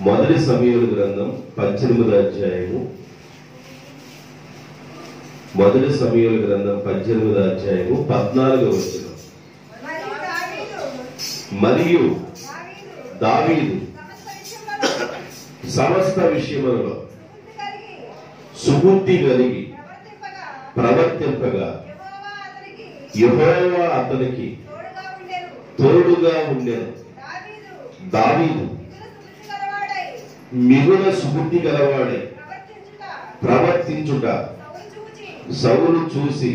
మొదటి సమూయేలు గ్రంథం 18వ అధ్యాయము. మొదటి సమూయేలు గ్రంథం 18వ అధ్యాయము 14వ వచనం. మరియు దావీదు సమస్త విషయములలో సుబుద్ధి కలిగి ప్రవర్తింపగా యెహోవా అతనికి తోడుగా ఉండెను. దావీదు మిగుల సుబుద్ధి గలవాడై ప్రవర్తించుట సౌలు చూసి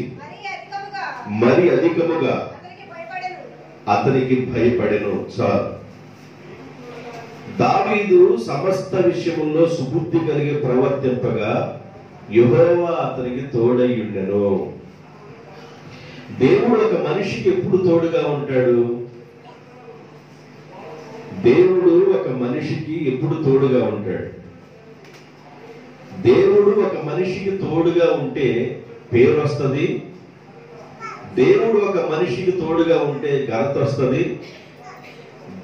మరి అధికముగా అతనికి భయపడెను. చాలు. దావీదు సమస్త విషయముల్లో సుబుద్ధి కలిగి ప్రవర్తింపగా యెహోవా అతనికి తోడై ఉండెను. దేవుడు ఒక మనిషికి ఎప్పుడు తోడుగా ఉంటాడు? దేవుడు ఒక మనిషికి ఎప్పుడు తోడుగా ఉంటాడు? దేవుడు ఒక మనిషికి తోడుగా ఉంటే పేరు వస్తుంది. దేవుడు ఒక మనిషికి తోడుగా ఉంటే ఘనత వస్తుంది.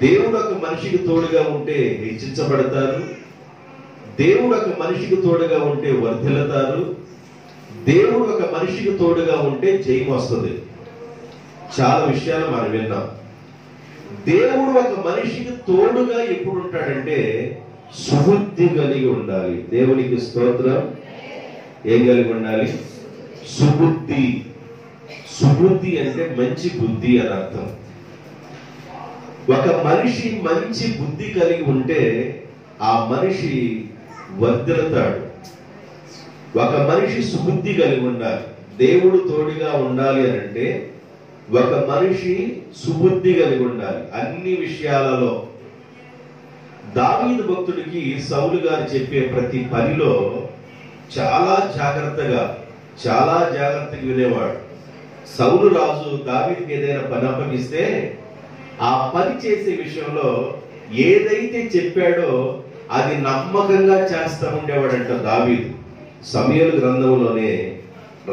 దేవుడు ఒక మనిషికి తోడుగా ఉంటే హెచ్చించబడతారు. దేవుడు ఒక మనిషికి తోడుగా ఉంటే వర్ధిల్లుతారు. దేవుడు ఒక మనిషికి తోడుగా ఉంటే జయం వస్తుంది. చాలా విషయాలు మనం విన్నాం. దేవుడు ఒక మనిషికి తోడుగా ఎప్పుడు ఉంటాడంటే సుబుద్ధి కలిగి ఉండాలి. దేవునికి స్తోత్రం. ఏం కలిగి ఉండాలి? సుబుద్ధి. సుబుద్ధి అంటే మంచి బుద్ధి అని అర్థం. ఒక మనిషి మంచి బుద్ధి కలిగి ఉంటే ఆ మనిషి వర్ధిల్లుతాడు. ఒక మనిషి సుబుద్ధి కలిగి ఉండాలి. దేవుడు తోడుగా ఉండాలి అని అంటే ఒక మనిషి సుబుద్ధి కలిగి ఉండాలి అన్ని విషయాలలో. దావీదు భక్తుడికి సౌలు గారు చెప్పే ప్రతి పనిలో చాలా జాగ్రత్తగా వినేవాడు. సౌలు రాజు దావీదుకి ఏదైనా పని అప్పగిస్తే ఆ పని చేసే విషయంలో ఏదైతే చెప్పాడో అది నమ్మకంగా చేస్తా ఉండేవాడంట దావీదు. సమూయేలు గ్రంథంలోనే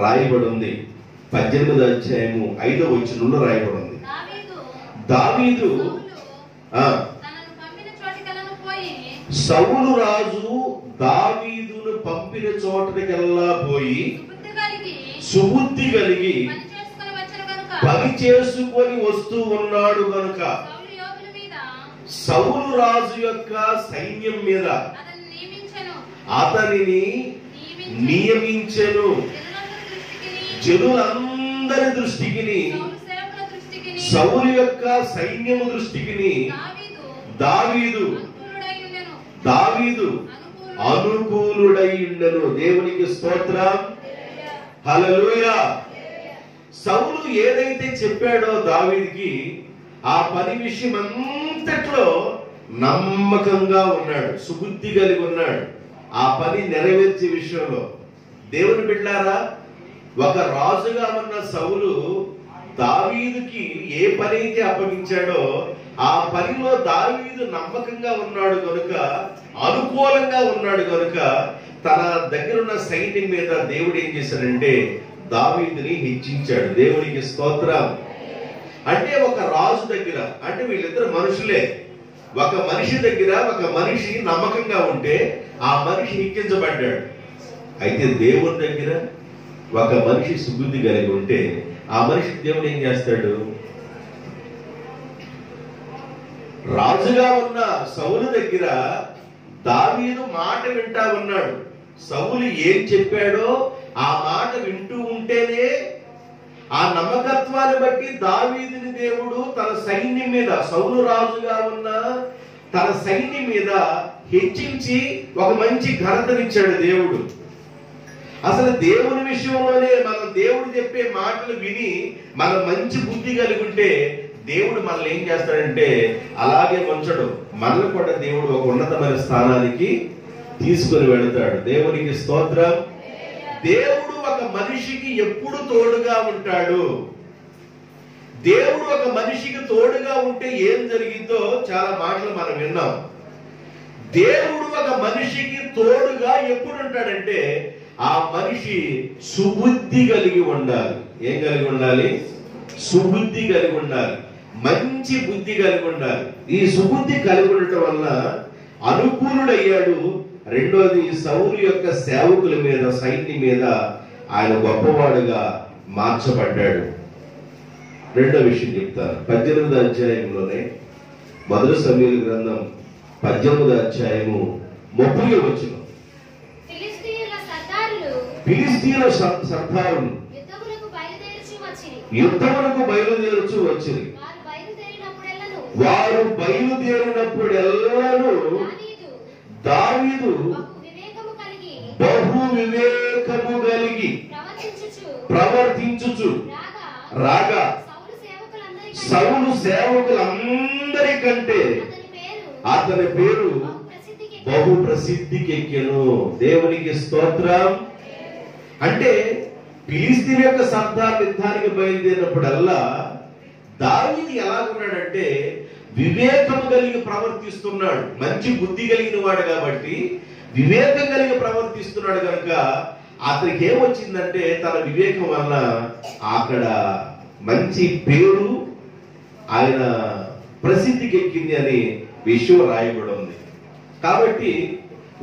రాయబడి ఉంది. 18వ అధ్యాయము 5వ వచనంలో రాయబడి ఉంది. దావీదు సౌలు రాజు దావీదును పంపిన చోటకెల్లా పోయి సుబుద్ధి కలిగి పని చేసుకొని వస్తూ ఉన్నాడు గనుక సౌలు రాజు యొక్క సైన్యం మీద అతనిని నియమించెను. జనులందరి దృష్టికి, సౌలు యొక్క సైన్యము దృష్టికి దావీదు అనుకూలుడై ఉండెను. దేవునికి స్తోత్రం. హల్లెలూయా. సౌలు ఏదైతే చెప్పాడో దావీదుకి ఆ పని విషయం అంతట్లో నమ్మకంగా ఉన్నాడు, సుబుద్ధి కలిగి ఉన్నాడు ఆ పని నెరవేర్చే విషయంలో. దేవుని బిడ్డలారా, ఒక రాజుగా ఉన్న సౌలు దావీదుకి ఏ పని అయితే అప్పగించాడో ఆ పనిలో దావీదు నమ్మకంగా ఉన్నాడు కనుక, అనుకూలంగా ఉన్నాడు కనుక తన దగ్గర ఉన్న సైన్యం మీద దేవుడు ఏం చేశాడంటే దావీదుని హెచ్చించాడు. దేవునికి స్తోత్రం. అంటే ఒక రాజు దగ్గర, అంటే వీళ్ళిద్దరు మనుషులే, ఒక మనిషి దగ్గర ఒక మనిషి నమ్మకంగా ఉంటే ఆ మనిషి హెచ్చించబడ్డాడు. అయితే దేవుని దగ్గర ఒక మనిషి సుబుద్ధి కలిగి ఉంటే ఆ మనిషి దేవుడు ఏం చేస్తాడు? రాజుగా ఉన్న సౌలు దగ్గర దావీదు మాట వింటా ఉన్నాడు. సౌలు ఏం చెప్పాడో ఆ మాట వింటూ ఉంటేనే ఆ నమ్మకత్వాన్ని బట్టి దావీదుని దేవుడు తన సైన్యం మీద, సౌలు రాజుగా ఉన్న తన సైన్యం మీద హెచ్చించి ఒక మంచి ఘనతనిచ్చాడు దేవుడు. అసలు దేవుని విషయంలోనే మనం దేవుడు చెప్పే మాటలు విని మనం మంచి బుద్ధి కలిగి ఉంటే దేవుడు మనల్ని ఏం చేస్తాడంటే అలాగే ఉంచడు, మనల్ని కూడా దేవుడు ఒక ఉన్నతమైన స్థానానికి తీసుకుని వెళతాడు. దేవునికి స్తోత్రం. దేవుడు ఒక మనిషికి ఎప్పుడు తోడుగా ఉంటాడు? దేవుడు ఒక మనిషికి తోడుగా ఉంటే ఏం జరిగిందో చాలా మాటలు మనం విన్నాం. దేవుడు ఒక మనిషికి తోడుగా ఎప్పుడు ఉంటాడంటే ఆ మనిషి సుబుద్ధి కలిగి ఉండాలి. ఏం కలిగి ఉండాలి? సుబుద్ధి కలిగి ఉండాలి. మంచి బుద్ధి కలిగి ఉండాలి. ఈ సుబుద్ధి కలిగి ఉండటం వల్ల అనుకూలుడయ్యాడు. రెండోది, సౌలు యొక్క సేవకుల మీద, సైన్యం మీద ఆయన గొప్పవాడుగా మార్చబడ్డాడు. రెండో విషయం చెప్తాను. 18వ అధ్యాయంలోనే, మొదటి సమూయేలు గ్రంథం 18వ అధ్యాయము 30వ వచనం, ఫిలిష్తీయుల సర్దారులు యుద్ధమునకు బయలుదేరుచు వచ్చిరి. వారు బయలుదేరినప్పుడెల్లాను దావీదు బహు వివేకము కలిగి ప్రవర్తించుచు రాగా సౌలు సేవకులందరికంటే అతని పేరు బహు ప్రసిద్ధికెక్కెను. దేవునికి స్తోత్రం. అంటే ఫిలిష్తీయుల యొక్క సర్దార్ యుద్ధానికి బయలుదేరినప్పుడల్లా దావీదు ఎలాగున్నాడంటే వివేకము కలిగి ప్రవర్తిస్తున్నాడు. మంచి బుద్ధి కలిగిన వాడు కాబట్టి వివేకం కలిగి ప్రవర్తిస్తున్నాడు కనుక అతనికి ఏమొచ్చిందంటే తన వివేకం వల్ల అక్కడ మంచి పేరు, ఆయన ప్రసిద్ధికి ఎక్కింది అని విషయం రాయబడి ఉంది. కాబట్టి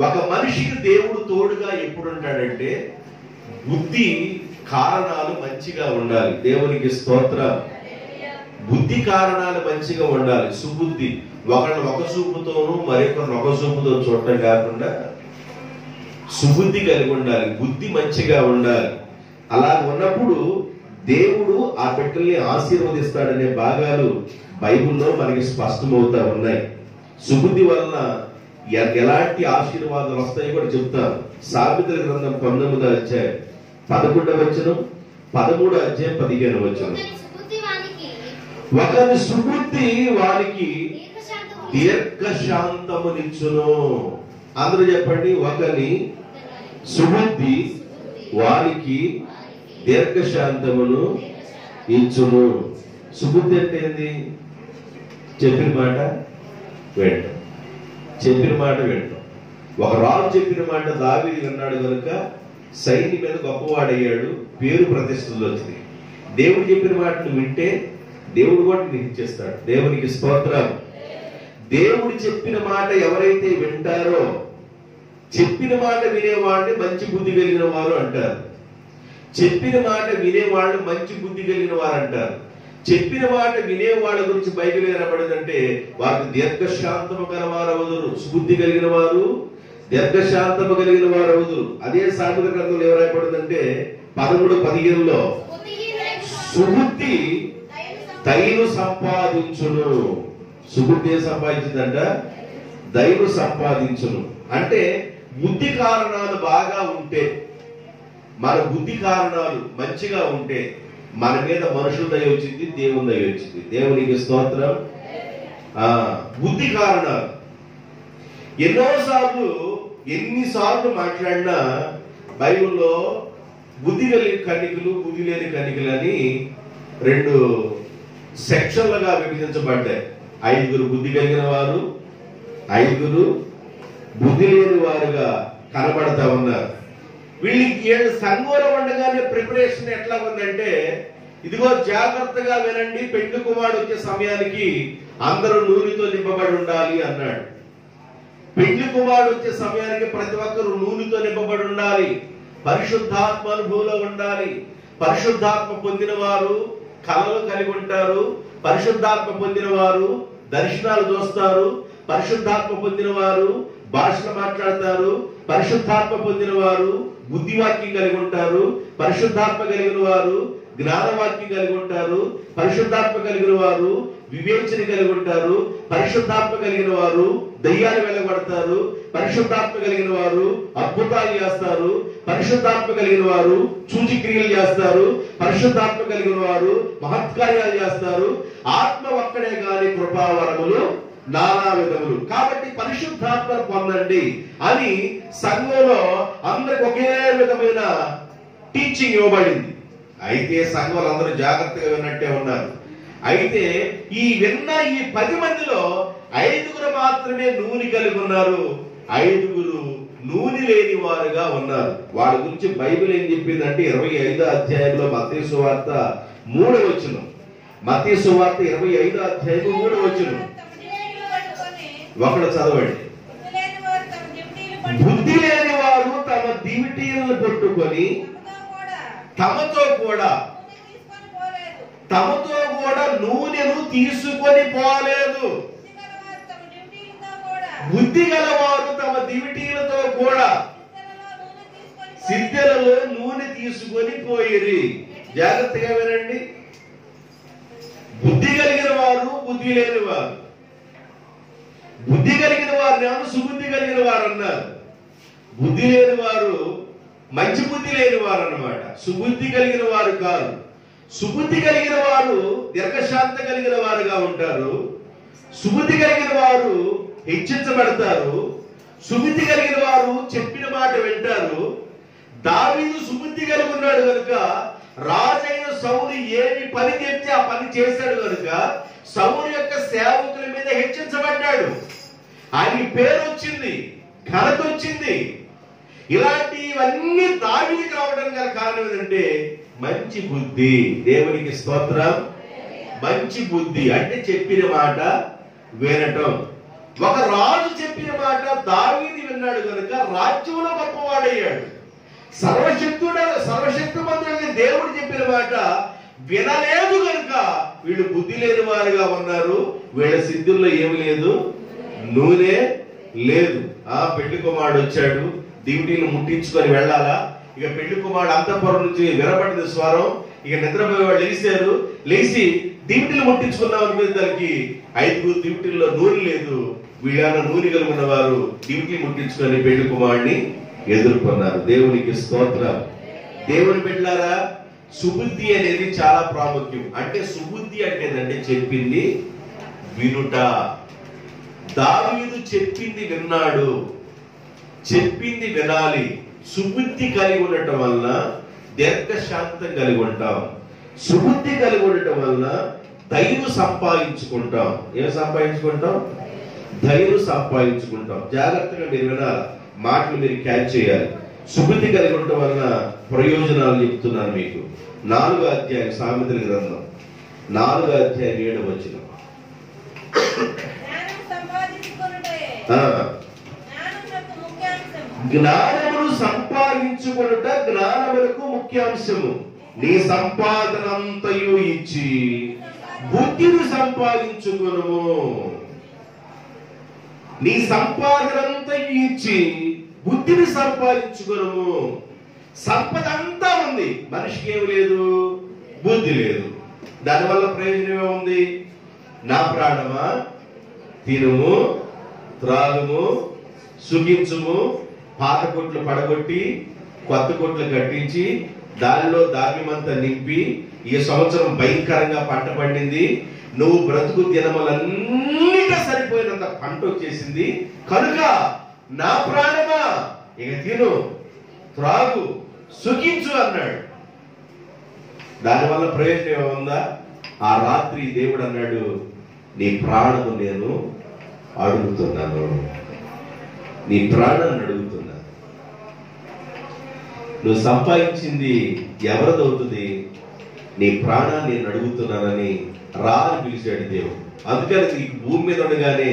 ఒక మనిషికి దేవుడు తోడుగా ఎప్పుడు ఉంటాడంటే బుద్ధి కారణాలు మంచిగా ఉండాలి. దేవునికి స్తోత్రం. బుద్ధి కారణాలు మంచిగా ఉండాలి. సుబుద్ధి, ఒకరిని ఒక చూపుతోనూ మరొకరిని ఒక చూపుతో చూడటం కాకుండా సుబుద్ధి కలిగి ఉండాలి. బుద్ధి మంచిగా ఉండాలి. అలా ఉన్నప్పుడు దేవుడు ఆ బిడ్డల్ని ఆశీర్వదిస్తాడనే భాగాలు బైబిల్లో మనకి స్పష్టమవుతా ఉన్నాయి. సుబుద్ధి వలన ఎలాంటి ఆశీర్వాదాలు వస్తాయో కూడా చెప్తాను. సామెతల గ్రంథం 19వ అధ్యాయం 11వ వచనం, 13వ అధ్యాయం 15వ వచనం. ఒకరి సుబుద్ధి వారికి దీర్ఘశాంతమునిచ్చును. అందరూ చెప్పండి, ఒకరి సుబుద్ధి వారికి దీర్ఘశాంతమును ఇచ్చును. సుబుద్ధి అంటే ఏంది? చెప్పిన మాట వింటాం. చెప్పిన మాట వింటాం. ఒక రాజు చెప్పిన మాట దావీదు విన్నాడు కనుక సైన్యం మీద గొప్పవాడయ్యాడు, పేరు ప్రతిష్టలు వచ్చింది. దేవుడు చెప్పిన మాటను వింటే దేవుడు కూడా నీకు ఇచ్చేస్తాడు. దేవునికి స్తోత్రం. దేవుడు చెప్పిన మాట ఎవరైతే వింటారో, చెప్పిన మాట వినేవాడిని మంచి బుద్ధి కలిగిన వారు అంటారు. చెప్పిన మాట వినేవాళ్ళు మంచి బుద్ధి కలిగిన వారు అంటారు. చెప్పిన మాట వినేవాళ్ళ గురించి బైబిల్ ఏర్పడిందంటే వారికి దీర్ఘశాంతము గలవారు అవుదురు. సుబుద్ధి కలిగిన వారు దీర్ఘశాంతము కలిగిన వారు అవుదురు. అదే సామెతల గ్రంథంలో ఏం రాయబడిందంటే 13:15లో సుబుద్ధి దయను సంపాదించును. సుబుద్ధి ఏం సంపాదించిందంట? దయను సంపాదించును. అంటే బుద్ధి కారణాలు బాగా ఉంటే, మన బుద్ధి కారణాలు మంచిగా ఉంటే మన మీద మనుషుల దయ వచ్చింది, దేవుని దయ వచ్చింది. దేవునికి స్తోత్రం. బుద్ధి కారణాలు ఎన్నిసార్లు మాట్లాడినా బైబిల్లో బుద్ధి కలిగిన కన్నికలు, బుద్ధి లేని కన్నికలు అని 2 సెక్షన్లుగా విభజించబడ్డాయి. 5 బుద్ధి కలిగిన వారు, 5 బుద్ధి లేని వారుగా కనబడతా ఉన్నారు. వీళ్ళకి 7 సంగోల వండగానే ప్రిపరేషన్ ఎట్లా ఉందంటే, ఇదిగో జాగ్రత్తగా వినండి, పెండ్లి కుమారుడు వచ్చే సమయానికి అందరూ నూనెతో నింపబడి ఉండాలి అన్నాడు. పెండ్లి కుమారుడు వచ్చే సమయానికి ప్రతి ఒక్కరు నూనెతో నింపబడి ఉండాలి. పరిశుద్ధాత్మ అనుభవంలో ఉండాలి. పరిశుద్ధాత్మ పొందిన వారు కళలు కలిగి ఉంటారు. పరిశుద్ధాత్మ పొందిన వారు దర్శనాలు చూస్తారు. పరిశుద్ధాత్మ పొందిన వారు భాషలు మాట్లాడతారు. పరిశుద్ధాత్మ పొందిన వారు బుద్ధివాక్యం కలిగి ఉంటారు. పరిశుద్ధాత్మ కలిగిన వారు జ్ఞానవాక్యం కలిగి ఉంటారు. పరిశుద్ధాత్మ కలిగిన వారు వివేచన కలిగి ఉంటారు. పరిశుద్ధాత్మ కలిగిన వారు దయ్యాలు వెళ్ళగొడతారు. పరిశుద్ధాత్మ కలిగిన వారు అద్భుతాలు చేస్తారు. పరిశుద్ధాత్మ కలిగిన వారు సూచిక్రియలు చేస్తారు. పరిశుద్ధాత్మ కలిగిన వారు మహత్కార్యాలు చేస్తారు. ఆత్మ ఒక్కడే గాని కృపావరములు నానా విధములు. కాబట్టి పరిశుద్ధాత్మను పొందండి అని సంఘంలో అందరికి ఒకే విధమైన టీచింగ్ ఇవ్వబడింది. అయితే సంఘంలో అందరూ జాగ్రత్తగా విన్నట్టే ఉన్నారు. అయితే ఈ 10 మందిలో 5 మాత్రమే నూనె కలిగి ఉన్నారు. 5 నూనె లేని వారుగా ఉన్నారు. వాళ్ళ గురించి బైబిల్ ఏం చెప్పిందంటే 25వ అధ్యాయంలో మత్తయి సువార్త 3వ వచనం, మత్తయి సువార్త 25వ అధ్యాయం 3వ వచనం. ఒకడు చదవండి. బుద్ధి లేని వారు తమ దివిటీలను పట్టుకొని తమతో కూడా నూనెను తీసుకొని పోలేదు. బుద్ధి గలవారు తమ దివిటీలతో కూడా సిద్ధెలలో నూనె తీసుకొని పోయిరి. జాగ్రత్తగా వినండి. బుద్ధి కలిగిన వారు, బుద్ధి లేని వారు. బుద్ధి కలిగిన వారు సుబుద్ధి కలిగిన వారు అన్నారు. బుద్ధి లేని వారు మంచి బుద్ధి లేని వారు అన్నమాట. సుబుద్ధి కలిగిన వారు కాదు. సుబుద్ధి కలిగిన వారు దీర్ఘశాంత కలిగిన వారుగా ఉంటారు. సుబుద్ధి కలిగిన వారు హెచ్చించబడతారు. సుబుద్ధి కలిగిన వారు చెప్పిన మాట వింటారు. దావీదు సుబుద్ధి కలిగి ఉన్నాడు కనుక రాజైన సౌలు ఏమి పని చెప్తే ఆ పని చేశాడు కనుక సౌలు యొక్క సేవకుల మీద హెచ్చించబడ్డాడు. ఆయనకి పేరు వచ్చింది, ఘనత వచ్చింది. ఇలాంటివన్నీ దావీదుకి రావడానికి గల కారణం ఏంటంటే మంచి బుద్ధి. దేవునికి స్తోత్రం. మంచి బుద్ధి అంటే చెప్పిన మాట వినటం. ఒక రాజు చెప్పిన మాట దావీదు విన్నాడు కనుక రాజ్యంలో గొప్పవాడయ్యాడు. సర్వశక్తిమంతుడైన దేవుడు చెప్పిన మాట వినలేదు కనుక వీళ్ళు బుద్ధి లేని వారుగా ఉన్నారు. వీళ్ళ సిద్ధుల్లో ఏమి లేదు, నూనె లేదు. పెళ్లి కుమారుడు వచ్చాడు, దివిటీలు ముట్టించుకొని వెళ్ళాలా. ఇక పెళ్లి కుమారుడు అంతఃపురం నుంచి వినపడింది స్వరం. ఇక నిద్రపోయేవాడు లేచారు. లేచి దివిటీలు ముట్టించుకున్నాం అనుకునేదానికి 5 దివిటీల్లో నూనె లేదు. వీళ్ళ నూనె కలిగిన వారు దివిటీ ముట్టించుకొని పెళ్లి కుమారుడిని ఎదుర్కొన్నారు. దేవునికి స్తోత్రం. దేవుని బిడ్డలారా, సుబుద్ధి అనేది చాలా ప్రాముఖ్యం. అంటే సుబుద్ధి అంటే చెప్పింది వినుట. దావీదు చెప్పింది విన్నాడు, చెప్పింది వినాలి. సుబుద్ధి కలిగి ఉండటం వలన దీర్ఘశాంతం కలిగి ఉంటాం. సుబుద్ధి కలిగి ఉండటం వలన ధైర్యం సంపాదించుకుంటాం. ఏం సంపాదించుకుంటాం? ధైర్యం సంపాదించుకుంటాం. జాగ్రత్తగా మీరు వినాలి, మాటలు మీరు క్యాచ్ చేయాలి. సుబుద్ధి కలిగి ఉండటం వలన ప్రయోజనాలు చెప్తున్నాను మీకు. 4వ అధ్యాయం సామెతల గ్రంథం 4వ అధ్యాయం 7వ వచనం. జ్ఞానమును సంపాదించుకొనుట జ్ఞానములకు ముఖ్యాంశము. నీ సంపాదనంతయు ఇచ్చి బుద్ధిని సంపాదించుకొనుము. నీ సంపాదనంతయు ఇచ్చి బుద్ధిని సంపాదించుకొనుము. సంపద అంతా ఉంది, మనిషికి ఏమి లేదు, బుద్ధి లేదు. దానివల్ల ప్రయోజనం ఏముంది? నా ప్రాణమా, తినుము, త్రాగుము, సుఖించుము. పాత కొట్లు పడగొట్టి కొత్త కొట్లు కట్టించి దానిలో ధాన్యమంతా నింపి ఈ సంవత్సరం భయంకరంగా పంట పండింది. నువ్వు బ్రతుకు దినములన్నిట సరిపోయినంత పంట వచ్చేసింది కనుక నా ప్రాణమా ఇక తిను, త్రాగు, సుఖించు అన్నాడు. దానివల్ల ప్రయోజనం ఏముందా? ఆ రాత్రి దేవుడు అన్నాడు, నీ ప్రాణము నేను అడుగుతున్నాను, నీ ప్రాణాన్ని అడుగుతున్నా. నువ్వు సంపాదించింది ఎవరిదవుతుంది? నీ ప్రాణాన్ని నేను అడుగుతున్నానని రాని పిలిచాడు దేవుడు. అందుకని నీకు భూమి మీద ఉండగానే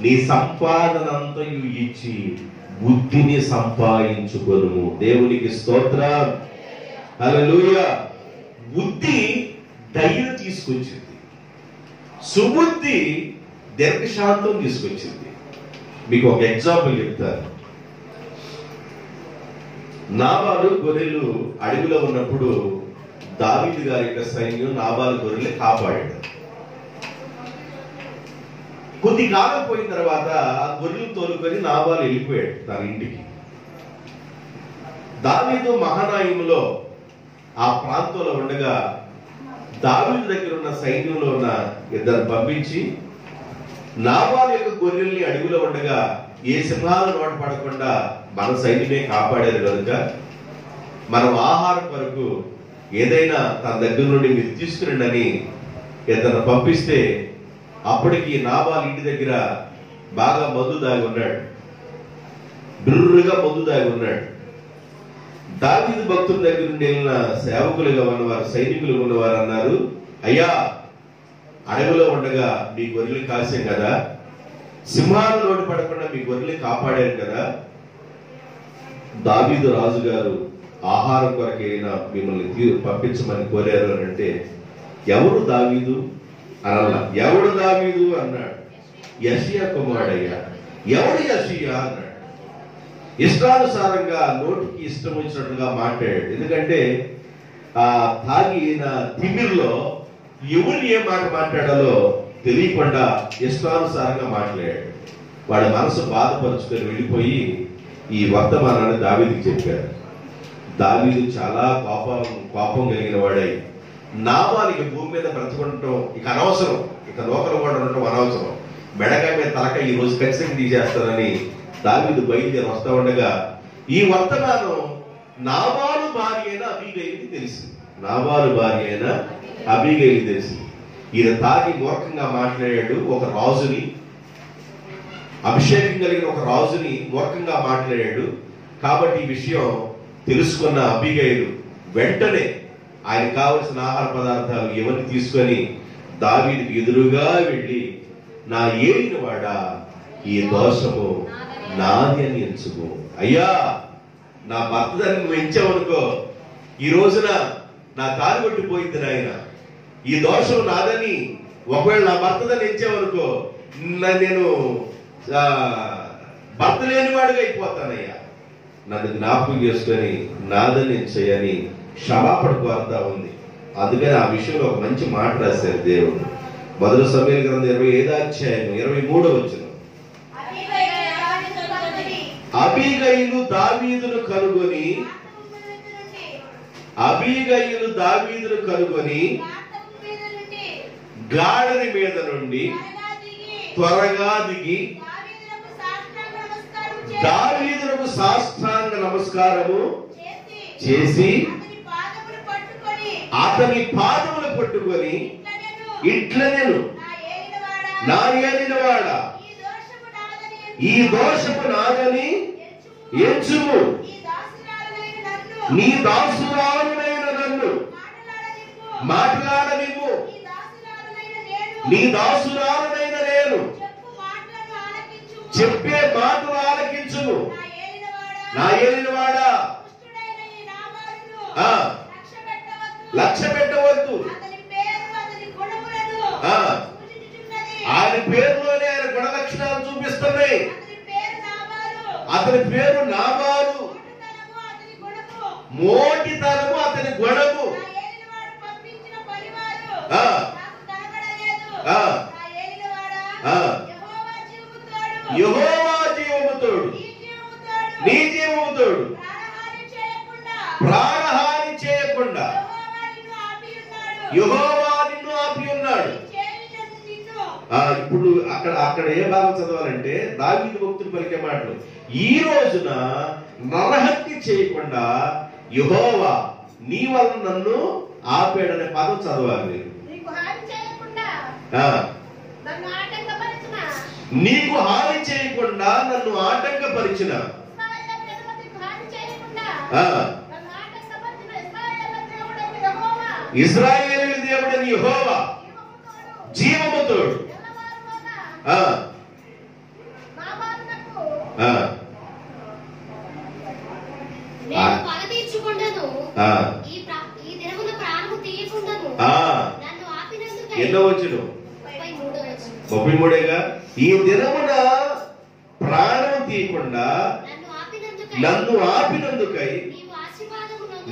నీ సంపాదన అంతయు ఇచ్చి బుద్ధిని సంపాదించుకొనుము. దేవునికి స్తోత్రం. హల్లెలూయా. బుద్ధి ధైర్యం తీసుకొచ్చింది, సుబుద్ధి దీర్ఘశాంతం తీసుకొచ్చింది. మీకు ఒక ఎగ్జాంపుల్ చెప్తాను. నాబాలు గొర్రెలు అడవిలో ఉన్నప్పుడు దావీదు గారి యొక్క సైన్యం నాబాలు గొర్రెలు కాపాడాడు. కొద్ది కాలం పోయిన తర్వాత ఆ గొర్రెలు తోలుకొని నాబాలు వెళ్ళిపోయాడు తన ఇంటికి. దావీదు మహానాయములో ఆ ప్రాంతంలో ఉండగా దావీదు దగ్గర ఉన్న సైన్యంలో ఉన్న ఇద్దరు పంపించి నాబాలు యొక్క గొర్రెల్ని అడవిలో ఉండగా ఏ సింహాలు నోట పడకుండా మన సైన్యమే కాపాడారు కనుక మనం ఆహారం కొరకు ఏదైనా తన దగ్గర నుండి మీరు తీసుకురండి అని ఇద్దరు పంపిస్తే అప్పటికి నాబాలు ఇంటి దగ్గర బాగా మందు దాగి ఉన్నాడు, బిర్రుగా మందు దాగి ఉన్నాడు. దావీదు భక్తుల దగ్గర నుండి వెళ్ళిన సేవకులుగా ఉన్నవారు, సైనికులుగా ఉన్నవారు అన్నారు, అయ్యా అడవిలో ఉండగా మీ గొర్రెలు కాసాం కదా, సింహాల నోటి పడకుండా మీ గొర్రెలు కాపాడారు కదా, దావీదు రాజు గారు ఆహారం కొరకైనా మిమ్మల్ని పంపించమని కోరారు అని అంటే ఎవరు దావీదు అనల్లా. ఎవడు దావీదు అన్నాడు, యెషయా కుమారుడయ్యా. ఎవడు యెషయా అన్నాడు. ఇష్టానుసారంగా నోటికి ఇష్టం వచ్చినట్లుగా మాట్లాడాడు. ఎందుకంటే ఆ తాగిన తిమ్మిరిలో ఎవరు ఏ మాట మాట్లాడాలో తెలియకుండా ఇష్టానుసారంగా మాట్లాడాడు. వాడి మనసు బాధపరుచుకొని వెళ్ళిపోయి ఈ వర్తమానాన్ని దావీదుకి చెప్పారు. దావీదు చాలా కోపం కలిగిన వాడై నాబాలుకి భూమి మీద బ్రతకడం ఇక అనవసరం, ఇక లోకల కూడా ఉండటం అనవసరం, మెడగా మీద తలక ఈ రోజు ఖచ్చితంగా తీసేస్తానని దావీదు బయలుదేరి వస్తా ఉండగా ఈ వర్తమానం నాబాలు భార్య అయిన అబీగయిలుకి తెలిసింది. నాబాలు భార్య అయిన అబీగయిలుకి తెలిసింది. ఈయన తాగి మూర్ఖంగా మాట్లాడాడు. ఒక రాజుని, అభిషేకం కలిగిన ఒక రాజుని మూర్ఖంగా మాట్లాడాడు. కాబట్టి ఈ విషయం తెలుసుకున్న అబీగయిలు వెంటనే ఆయన కావలసిన ఆహార పదార్థాలు ఎవరిని తీసుకొని దావీదుకి ఎదురుగా వెళ్ళి, నా ఏలినవాడా, ఈ దోషము నాది అని ఎంచుకో. అయ్యా, నా భర్త దాన్ని నువ్వు ఎంచావనుకో, ఈ రోజున నా కాలు కొట్టిపోయింది నాయన. ఈ దోషం నాదని ఒకవేళ నా భర్త దాన్ని ఎంచావనుకో, నేను భర్త లేనివాడుగా అయిపోతానయ్యా. నన్ను జ్ఞాపకం చేసుకొని నాదని ఎంచని క్షమాపణ కోరుతా ఉంది. అందుకని ఆ విషయంలో ఒక మంచి మాట రాశారు దేవుడు. మొదటి సమూయేలు గ్రంథం 25వ అధ్యాయం 23వ వచనం. అబీగయిలు దావీదును కనుగొని గాడిద మీద నుండి త్వరగా దిగి దావీదునకు సాష్టాంగ నమస్కారము చేసి అతని పాదములు పట్టుకొని ఇట్లా నేను నా ఏలినవాడా, ఈ దోషము నాదని ఎంచుము, నీ దాసురాలునైన నన్ను మాట్లాడనివ్వు, నీ దాసురాలునైన నేను చెప్పే మాటలు ఆలకించుము. నా ఏలినవాడా, లక్ష్య పెట్టవద్దు. ఆయన పేరులోనే ఆయన గుణ లక్షణాలు చూపిస్తున్నాయి. అతని పేరు నాబాలు, మోటితనము అతని గుణము. యెహోవా జీవముతోడు, నీ జీవముతోడు, ప్రాణహాని చేయకుండా యెహోవా నిన్ను ఆపి ఉన్నాడు. ఇప్పుడు అక్కడ ఏ భాగం చదవాలంటే దావీదు భక్తుడు పలికే మాటలు, ఈ రోజున నరహత్య చేయకుండా యెహోవా నీ వల్ల నన్ను ఆపాడనే పదం చదవాలి మీరు. నీకు హాని చేయకుండా నన్ను ఆటంకపరిచిన, ఇశ్రాయేలు దేవుడని యెహోవా జీవముతోడు. ఎన్నో వచ్చును 33గా, ఈ దినమున ప్రాణం తీయకుండా నన్ను ఆపినందుకై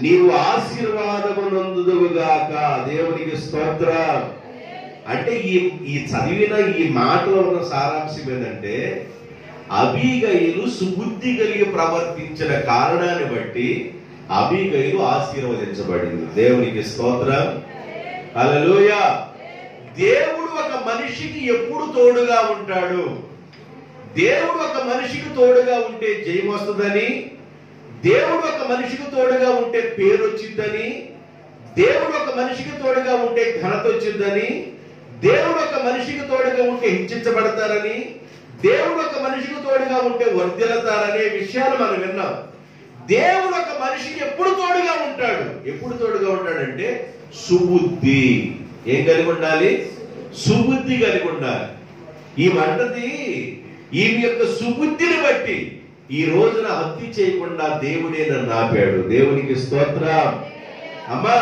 నీవు ఆశీర్వాదము నందుదువుగాక. దేవునికి స్తోత్రం. అంటే ఈ చదివిన ఈ మాటలో ఉన్న సారాంశం ఏంటంటే, అబీగయిలు సుబుద్ధి కలిగి ప్రవర్తించిన కారణాన్ని బట్టి అబీగయిలు ఆశీర్వదించబడింది. దేవునికి స్తోత్రం. హల్లెలూయా. దేవుడు ఒక మనిషికి ఎప్పుడు తోడుగా ఉంటాడు? దేవుడు ఒక మనిషికి తోడుగా ఉంటే జయం వస్తుందని, దేవుడు ఒక మనిషికి తోడుగా ఉంటే పేరు వచ్చిందని, దేవుడు ఒక మనిషికి తోడుగా ఉంటే ఘనత వచ్చిందని, దేవుడు ఒక మనిషికి తోడుగా ఉంటే హింసించబడతారని, దేవుడు ఒక మనిషికి తోడుగా ఉంటే వర్ధిల్లుతారనే విషయాలు మనం విన్నాం. దేవుడు ఒక మనిషికి ఎప్పుడు తోడుగా ఉంటాడు? ఎప్పుడు తోడుగా ఉంటాడంటే సుబుద్ధి. ఏం కలిగి ఉండాలి? సుబుద్ధి కలిగి ఉండాలి. ఈమె అంటది ఈమె యొక్క సుబుద్ధిని బట్టి ఈ రోజున హత్య చేయకుండా దేవుడే నన్ను ఆపాడు. దేవునికి స్తోత్రం. అమ్మా,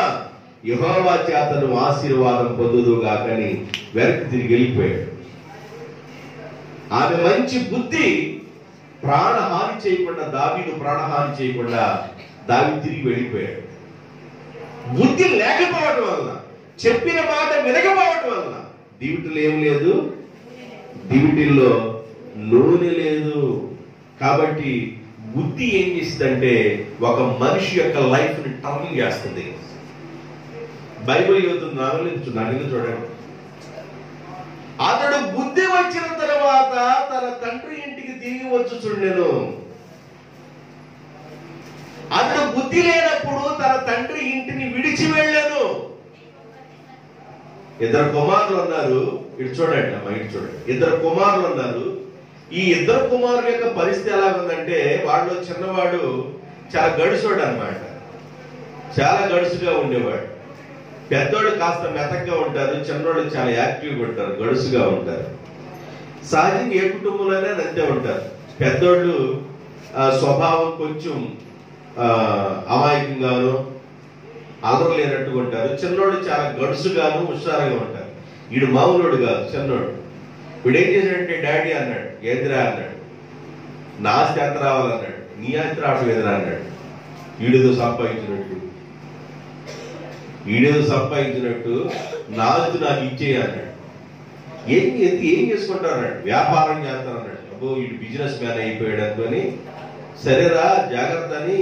యెహోవా చేత నువ్వు ఆశీర్వాదం పొందుదుగాకని వెనక్కి తిరిగి వెళ్ళిపోయాడు. ఆమె మంచి బుద్ధి ప్రాణహాని చేయకుండా, దావీదు ప్రాణహాని చేయకుండా దావీదు తిరిగి వెళ్ళిపోయాడు. బుద్ధి లేకపోవటం వలన, చెప్పిన మాట వినకపోవటం వలన దివిటీలో ఏం లేదు, దివిటీల్లో నూనె లేదు. కాబట్టి బుద్ధి ఏం చేస్తుందంటే ఒక మనిషి యొక్క లైఫ్ ని టర్న్ చేస్తుంది. బైబిల్ యూతున్నాను చూడండి. అతడు బుద్ధి వచ్చిన తర్వాత తన తండ్రి ఇంటికి తిరిగి వచ్చుచుండెను. అతడు బుద్ధి లేనప్పుడు తన తండ్రి ఇంటిని విడిచి వెళ్ళాను. ఇద్దరు కుమారులు ఉన్నారు. ఇటు చూడండి అమ్మా, ఇటు చూడండి. ఇద్దరు కుమారులు ఉన్నారు. ఈ ఇద్దరు కుమారుల యొక్క పరిస్థితి ఎలా ఉందంటే, వాళ్ళు చిన్నవాడు చాలా గడుసోడు అన్నమాట, చాలా గడుసుగా ఉండేవాడు. పెద్దోళ్ళు కాస్త మెతగ్గా ఉంటారు, చిన్నోళ్ళు చాలా యాక్టివ్గా ఉంటారు, గడుసుగా ఉంటారు. సహజంగా ఏ కుటుంబంలోనే అంతే ఉంటారు. పెద్దోళ్ళు స్వభావం కొంచెం అమాయకంగాను అల్లరి లేనట్టుగా ఉంటారు. చిన్నోళ్ళు చాలా గడుసుగాను హుషారుగా ఉంటారు. వీడు మామూలుడు కాదు, చిన్నోడు. వీడు ఏం చేశాడంటే, డాడీ అన్నాడు. ఏందిరా అన్నాడు. నా ఆస్తి ఎంత రావాలన్నాడు. నీ ఆస్తి రావడం ఎదురా అన్నాడు. వీడేదో సంపాదించినట్టు నా ఆస్తి నాకు ఇచ్చేయి అన్నాడు. ఏం చేసుకుంటారు అన్నాడు. వ్యాపారం చేస్తాను అన్నాడు. అబ్బో వీడు బిజినెస్ మ్యాన్ అయిపోయాడు అనుకొని, సరేరా జాగ్రత్త అని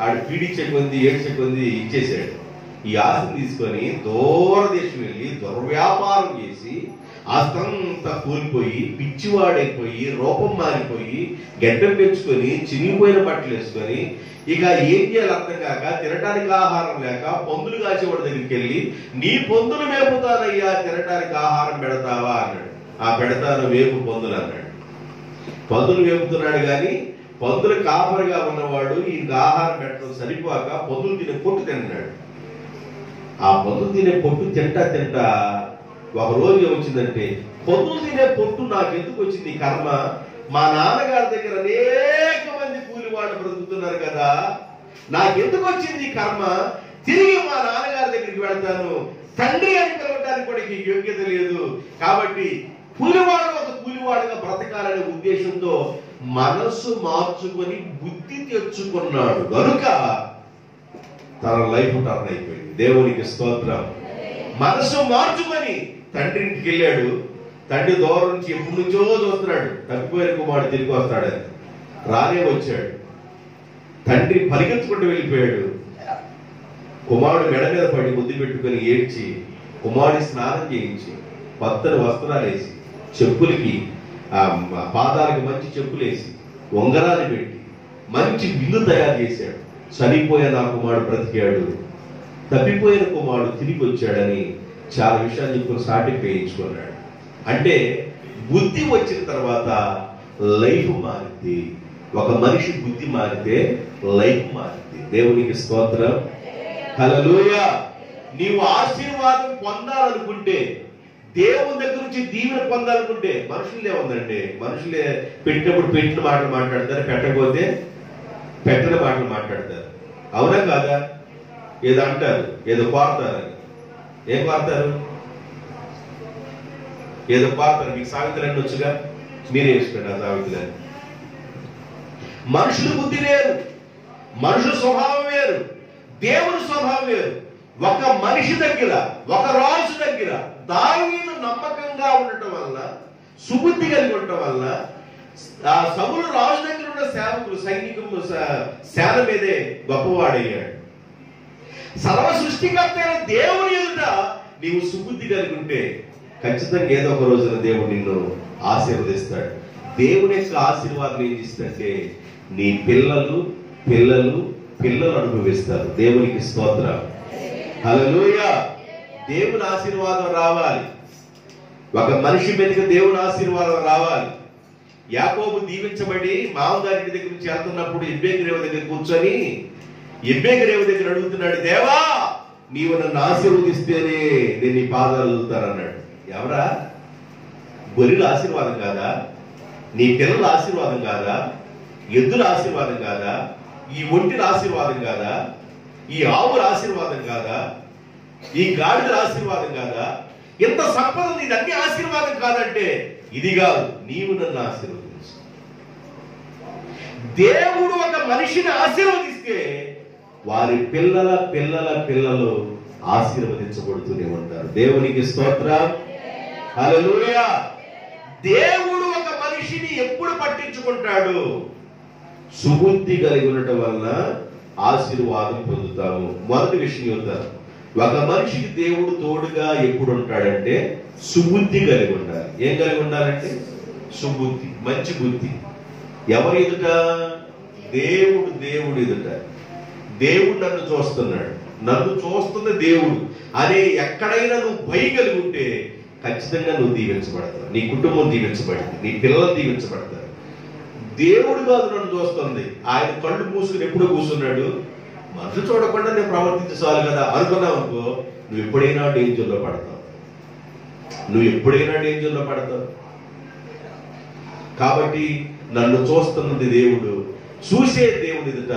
ఆడు పీడించే కొంది ఏడ్చే కొంది ఇచ్చేసాడు. ఈ ఆస్తిని తీసుకొని దూరదేశం వెళ్ళి దుర్వ్యాపారం చేసి ఆస్తంతా కూలిపోయి పిచ్చివాడైపోయి రూపం మారిపోయి గడ్డం పెంచుకొని చినిగిపోయిన బట్టలు వేసుకొని ఇక ఏం చేయాలి అర్థం కాక తినటానికి ఆహారం లేక పందులు కాసేవాడి దగ్గరికి వెళ్ళి, నీ పందులు మేపుతానయ్యా, తినటానికి ఆహారం పెడతావా అన్నాడు. ఆ పెడతాను, వేపు పందులు అన్నాడు. పందులు వేపుతున్నాడు కానీ పందులు కాపరిగా ఉన్నవాడు ఈయనకు ఆహారం పెట్టడం సరిపోక పందులు తినే పొట్టు తిన్నాడు. ఆ పందులు తినే పొట్టు తింటా ఒక రోజు ఏమొచ్చిందంటే, పందులు తినే పొట్టు నాకెందుకు వచ్చింది కర్మ, మా నాన్నగారి దగ్గర అనేక మంది కూలివాళ్ళు బ్రతుకుతున్నారు కదా, నాకెందుకు వచ్చింది కర్మ, తిరిగి మా నాన్నగారి దగ్గరికి వెళ్తాను, తండ్రి అని పిలవడానికి కూడా యోగ్యత లేదు, కాబట్టి కూలివాడు ఒక కూలివాడుగా బ్రతకాలనే ఉద్దేశంతో మనస్సు మార్చుకొని బుద్ధి తెచ్చుకున్నాడు కనుక తన లైఫ్ టర్న్ అయిపోయింది. దేవునికి స్తోత్రం. మనస్సు మార్చుకొని తండ్రి ఇంటికి వెళ్ళాడు. తండ్రి దూరం నుంచి ఎప్పటి నుంచో చూస్తున్నాడు, తప్పిపోయిన కుమారుడు తిరిగి వస్తాడని. రానే వచ్చాడు. తండ్రి పరిగెత్తుకుంటూ వెళ్ళిపోయాడు. కుమారుడు మెడ మీద పడి ముద్దు పెట్టుకుని ఏడ్చి కుమారుడి స్నానం చేయించి పత్తని వస్త్రాలు వేసి చెప్పులకి పాదాలకు మంచి చెప్పులు వేసి ఉంగరాన్ని పెట్టి మంచి విల్లు తయారు చేశాడు. చనిపోయిన ఆ కుమారుడు బ్రతికాడు, తప్పిపోయిన కుమారుడు తిరిగి వచ్చాడని చాలా విషయాలు చెప్పుకుని సాటి వేయించుకున్నాడు. అంటే బుద్ధి వచ్చిన తర్వాత లైఫ్ మారింది. ఒక మనిషి బుద్ధి మారితే లైఫ్ మారింది. దేవునికి స్తోత్రం. హల్లెలూయా. నీవు ఆశీర్వాదం పొందాలనుకుంటే, దేవుని దగ్గర నుంచి దీవెన పొందాలనుకుంటే, మనుషులు ఏముందంటే, మనుషులే పెట్టినప్పుడు పెట్టిన మాటలు మాట్లాడతారు, పెట్టకపోతే పెట్టిన మాటలు మాట్లాడతారు. అవునా కాదా? ఏదో అంటారు, ఏదో కోరతారు. ఏం కోరతారు? ఏదో కోరతారు. మీకు సావిత్రులన్నీ వచ్చుగా, మీరే వేసుకోండి ఆ సావిత్రులని. మనుషుల బుద్ధి వేరు, మనుషుల స్వభావం వేరు, దేవుని స్వభావం వేరు. ఒక మనిషి దగ్గర, ఒక రాజు దగ్గర దావీదు నమ్మకంగా ఉండటం వల్ల, సుబుద్ధి కలిగి ఉండటం వల్ల, ఆ సౌలు రాజు దగ్గర ఉన్న సేవకులు సైనికులు సేన మీదే గొప్పవాడయ్యాడు. సర్వ సృష్టికర్త అయిన దేవుని ఎదుట నీవు సుబుద్ధి కలిగి ఉంటే ఖచ్చితంగా ఏదో ఒక రోజున దేవుడు నిన్ను ఆశీర్వదిస్తాడు. దేవుని యొక్క ఆశీర్వాదం ఏం చేస్తుందంటే, నీ పిల్లలు పిల్లలు పిల్లలు అనుభవిస్తారు. దేవునికి స్తోత్రం. హల్లెలూయా. దేవుని ఆశీర్వాదం రావాలి. ఒక మనిషి మీదకి దేవుని ఆశీర్వాదం రావాలి. యాకోబు దీవించబడి మామగారి దగ్గర నుంచి వెళ్తున్నప్పుడు ఎబ్బేకి దగ్గర కూర్చొని ఎబ్బేకి దగ్గర అడుగుతున్నాడు, దేవా నీవు నన్ను ఆశీర్వదిస్తేనే నేను నీ పాదాలు వదులుతానన్నాడు. ఎవరా? గొర్రెల ఆశీర్వాదం కాదా? నీ పిల్లల ఆశీర్వాదం కాదా? ఎద్దుల ఆశీర్వాదం కాదా? ఈ ఒంటిల ఆశీర్వాదం కాదా? ఈ ఆవుల ఆశీర్వాదం కాదా? ఈ గాడిదల ఆశీర్వాదం కాదా? ఎంత సంపద నీది, అన్ని ఆశీర్వాదం కాదంటే ఇది కాదు, నీవు నన్ను ఆశీర్వదించు. దేవుడు ఒక మనిషిని ఆశీర్వదిస్తే వారి పిల్లల పిల్లల పిల్లలు ఆశీర్వదించబడుతూనే ఉంటారు. దేవునికి స్తోత్రం, హల్లెలూయా. దేవుడు ఒక మనిషిని ఎప్పుడు పట్టించుకుంటాడు? సుబుద్ధి కలిగి ఉండటం వలన ఆశీర్వాదం పొందుతాము. మొదటి విషయం చెప్తారు, ఒక మనిషికి దేవుడు తోడుగా ఎప్పుడు ఉంటాడంటే సుబుద్ధి కలిగి ఉండాలి. ఏం కలిగి ఉండాలంటే సుబుద్ధి, మంచి బుద్ధి. ఎవరి ఎదుట? దేవుడు ఎదుట. దేవుడు నన్ను చూస్తున్నాడు, నన్ను చూస్తున్న దేవుడు అనే ఎక్కడైనా నువ్వు భయం కలిగి ఉంటే ఖచ్చితంగా నువ్వు దీవించబడతావు, నీ కుటుంబం దీవించబడింది, నీ పిల్లలు దీవించబడతారు. దేవుడు కాదు నన్ను చూస్తుంది, ఆయన కళ్ళు మూసుకుని ఎప్పుడో కూర్చున్నాడు, మనుషులు చూడకుండా నేను ప్రవర్తించాలి కదా అనుకున్నావు అనుకో, నువ్వు ఎప్పుడైనా డేంజర్లో పడతావు. కాబట్టి నన్ను చూస్తున్నది దేవుడు, చూసే దేవుడి ఎదుట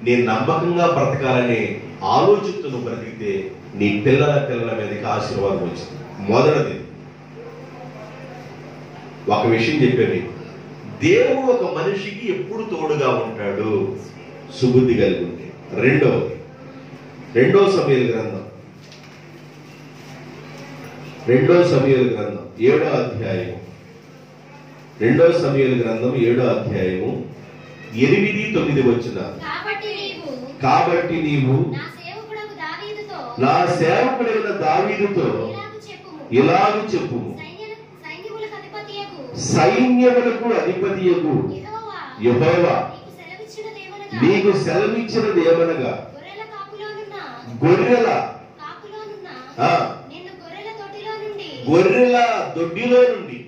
నేను నమ్మకంగా బ్రతకాలనే ఆలోచిస్తూ నువ్వు బ్రతికితే నీ పిల్లల మీదకి ఆశీర్వాదం వచ్చింది. మొదటిది ఒక విషయం చెప్పాను, దేవుడు ఒక మనిషికి ఎప్పుడు తోడుగా ఉంటాడు? సుబుద్ధి కలిగి ఉంటే. రెండో సమూయేలు గ్రంథం 7వ అధ్యాయము 8-9 వచ్చిన, కాబట్టి నీవు నా సేవకుడైన దావీదుతో ఇలాగు చెప్పుము, సైన్యములకు అధిపతియగు యెహోవా నీకు సెలవిచ్చినదేమనగా, గొర్రెల దొడ్డిలో నుండి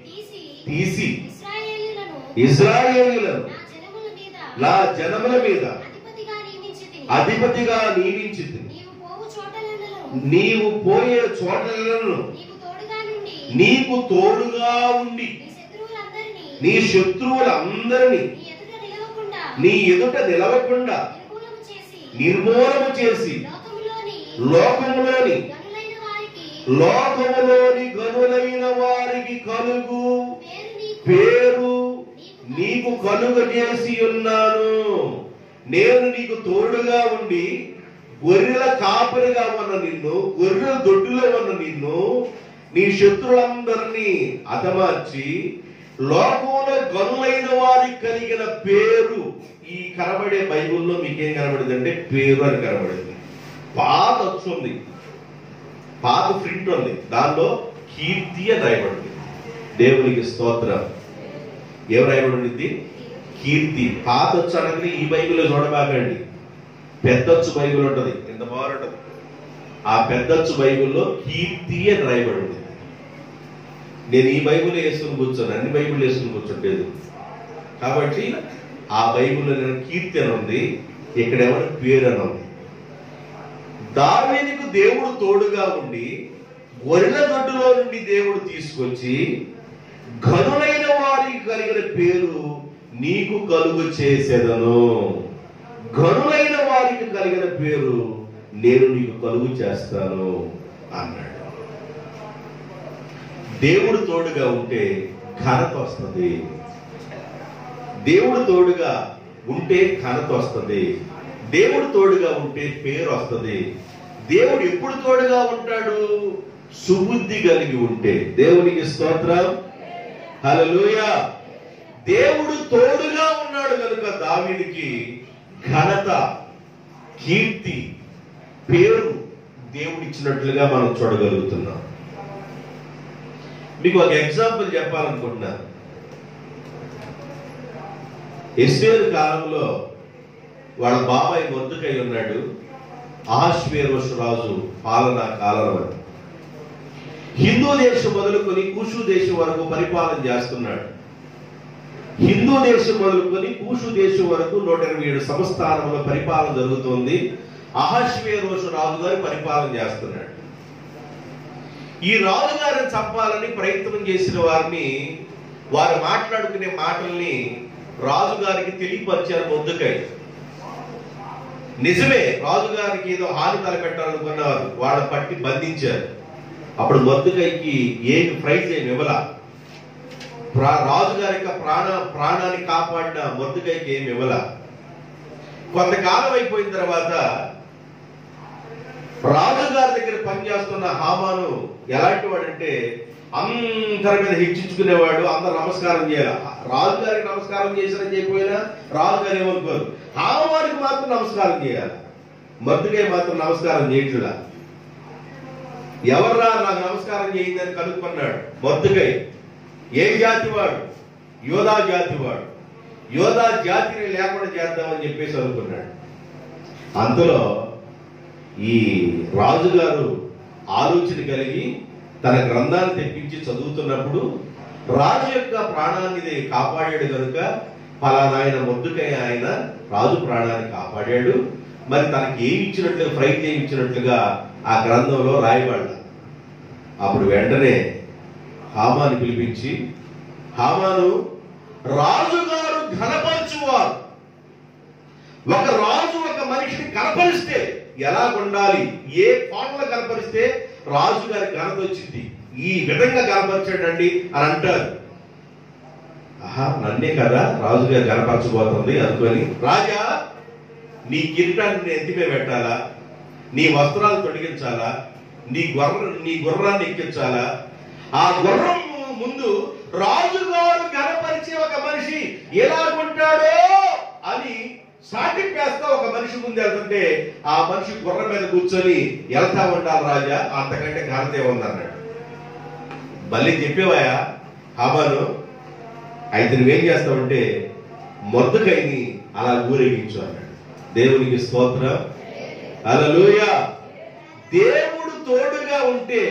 తీసి ఇశ్రాయేలీయులను నా జనముల మీద అధిపతిగా నియమించితిని. నీవు పోయే చోటలను నీకు తోడుగా ఉండి నీ శత్రువులందరినీ నీ ఎదుట నిలవకుండా నిర్మూలము చేసి లోకములోని గనులైన వారికి కలుగు పేరు నీకు కలుగజేసి ఉన్నాను. నేను నీకు తోడుగా ఉండి గొర్రెల కాపరిగా ఉన్న నిన్ను, గొర్రెల దొడ్డిలో ఉన్న నిన్ను, నీ శత్రులందరినీ హతమార్చి లోకంలో గనులైన వారికి కలిగిన పేరు. ఈ కనబడే బైబిల్లో మీకేం కనబడింది అంటే పేరు అని కనబడింది. పాత వచ్చుంది, పాత ప్రింట్ ఉంది, దానిలో కీర్తి అని రాయబడింది. దేవునికి స్తోత్రం. ఏం రాయబడింది? కీర్తి. పాత వచ్చు అనగానే ఈ బైబిల్లో చూడబాకండి, పెద్దచ్చు బైబిల్ ఉంటుంది, ఎంత బాగుంటుంది. ఆ పెద్దచ్చు బైబిల్లో కీర్తి అని రాయబడి ఉంది. నేను ఈ బైబిల్ వేసుకుని కూర్చోను, అన్ని బైబిల్ వేసుకుని కూర్చోలేదు. కాబట్టి ఆ బైబిల్లో నేను కీర్తి అని ఉంది, ఇక్కడ ఏమైనా పేరు అని ఉంది. దావీదుకు దేవుడు తోడుగా ఉండి గొర్రెల దొడ్డులో నుండి దేవుడు తీసుకొచ్చి ఘనులైన వారికి కలిగిన పేరు నీకు కలుగు చేసేదను. ఘనులైన వారికి కలిగిన పేరు నేను నీకు కలుగు చేస్తాను అన్నాడు. దేవుడు తోడుగా ఉంటే ఘనత వస్తుంది. దేవుడు తోడుగా ఉంటే ఘనత వస్తుంది. దేవుడు తోడుగా ఉంటే పేరు వస్తుంది. దేవుడు ఎప్పుడు తోడుగా ఉంటాడు? సుబుద్ధి కలిగి ఉంటే. దేవునికి స్తోత్రం, హల్లెలూయా. దేవుడు తోడుగా ఉన్నాడు కనుక దావీదుకి ఘనత, కీర్తి, పేరు దేవుడు ఇచ్చినట్లుగా మనం చూడగలుగుతున్నాం. మీకు ఒక ఎగ్జాంపుల్ చెప్పాలనుకుంటున్నాను. ఎస్తేరు కాలంలో వాళ్ళ బాబాయ్ మొద్దుకై ఉన్నాడు. అహష్వేరోషు రాజు పాలనా కాలం. హిందూ దేశం మొదలుకొని కూషు దేశం వరకు పరిపాలన చేస్తున్నాడు. హిందూ దేశం మొదలుకొని కూషు దేశం వరకు 127 సంస్థానంలో పరిపాలన జరుగుతుంది. అహష్వేరోషు రాజు గారు పరిపాలన చేస్తున్నాడు. ఈ రాజుగారిని చంపాలని ప్రయత్నం చేసిన వారిని, వారు మాట్లాడుకునే మాటల్ని రాజుగారికి తెలియపరిచారు మొర్దెకై. నిజమే, రాజుగారికి ఏదో హాని తలపెట్టాలనుకున్నారు, వాళ్ళ పట్టి బంధించారు. అప్పుడు మొర్దెకైకి ఏమి ప్రైజ్ ఏమి ఇవ్వాల. రాజుగారి యొక్క ప్రాణాన్ని కాపాడిన మొర్దెకైకి ఏమి ఇవ్వాల. కొంతకాలం అయిపోయిన తర్వాత రాజుగారి దగ్గర పనిచేస్తున్న హామాను ఎలాంటి వాడంటే అందరి మీద హెచ్చించుకునేవాడు. అందరు నమస్కారం చేయాలి. రాజుగారికి నమస్కారం చేశారని చెప్పిపోయినా రాజుగారు ఏమనుకోరు, హామానికి మాత్రం నమస్కారం చేయాలి. మొర్దెకై మాత్రం నమస్కారం చేయట్లా. ఎవర్రా నాకు నమస్కారం చేయిందని కనుక్కున్నాడు మొర్దెకై. ఏ జాతి వాడు? యోధా జాతి వాడు. యోధా జాతిని లేకుండా చేద్దామని చెప్పేసి అనుకున్నాడు. అంతలో ఈ రాజుగారు ఆలోచన కలిగి తన గ్రంథాన్ని తెప్పించి చదువుతున్నప్పుడు, రాజు యొక్క ప్రాణాన్ని కాపాడాడు కనుక ఫలానా ఆయన మొర్దెకై ఆయన రాజు ప్రాణాన్ని కాపాడాడు, మరి తనకి ఏమి ఇచ్చినట్లుగా, ప్రైజ్ ఏమి ఇచ్చినట్లుగా ఆ గ్రంథంలో రాయబడ్డా. అప్పుడు వెంటనే హామాను పిలిపించి, హామాను, రాజుగారు ఘనపరచువారు. ఒక రాజు ఒక మనిషిని కనపరిస్తే ఎలా ఉండాలి, ఏ కోణంలో కనపరిస్తే రాజుగారి ఘనత వచ్చింది, ఈ విధంగా కనపరిచాడండి అని అంటారు. ఆహా, నన్నే కదా రాజుగారు కనపరచబోతుంది అనుకొని, రాజా నీ కిరీటాన్ని నేను ఎత్తిమే పెట్టాలా, నీ వస్త్రాలు తొడిగించాలా, నీ గుర్రాన్ని ఎక్కించాలా, ఆ గుర్రం ముందు రాజుగారు కనపరిచే ఒక మనిషి ఎలాగుంటాడో అని సాటి పేస్తా ఒక మనిషి ముందు వెళ్తుంటే ఆ మనిషి గుర్రం మీద కూర్చొని వెళ్తా ఉండాలి రాజా, అంతకంటే ఘనతే ఉందన్నాడు. మళ్ళీ చెప్పేవాయా హామాను, అయితే నువ్వేం చేస్తావంటే మొర్దెకైని అలా ఊరేగించు అన్నాడు. దేవునికి స్తోత్రం, హల్లెలూయా. దేవుడు తోడుగా ఉంటే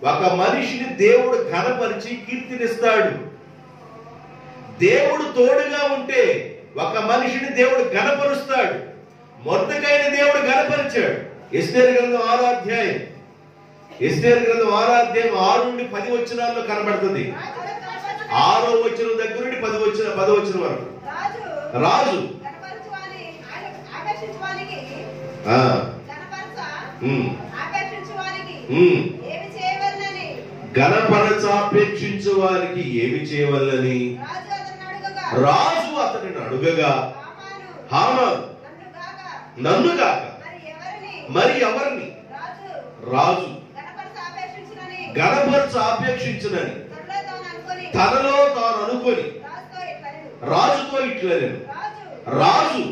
ఒక మనిషిని దేవుడు ఘనపరిచి కీర్తినిస్తాడు. దేవుడు తోడుగా ఉంటే ఒక మనిషిని దేవుడు ఘనపరుస్తాడు. మొర్దెకైని దేవుడు ఘనపరిచాడు. ఎస్తేరు గ్రంథం 6వ అధ్యాయం, ఎస్తేరు గ్రంథం 6వ అధ్యాయం 6 నుండి 10 వచనాల్లో కనబడుతుంది. 6వ వచనం దగ్గర నుండి 10వ వచనం వరకు రాజు గణపరచాపేక్షించు వారికి ఏమి చేయవల్లని రాజు అతనిని అడుగగా, హామాను, నన్ను గాక మరి ఎవరిని రాజు గణపరచాపేక్షించునని తనలో తాను అనుకొని రాజుతో ఇట్లా, రాజు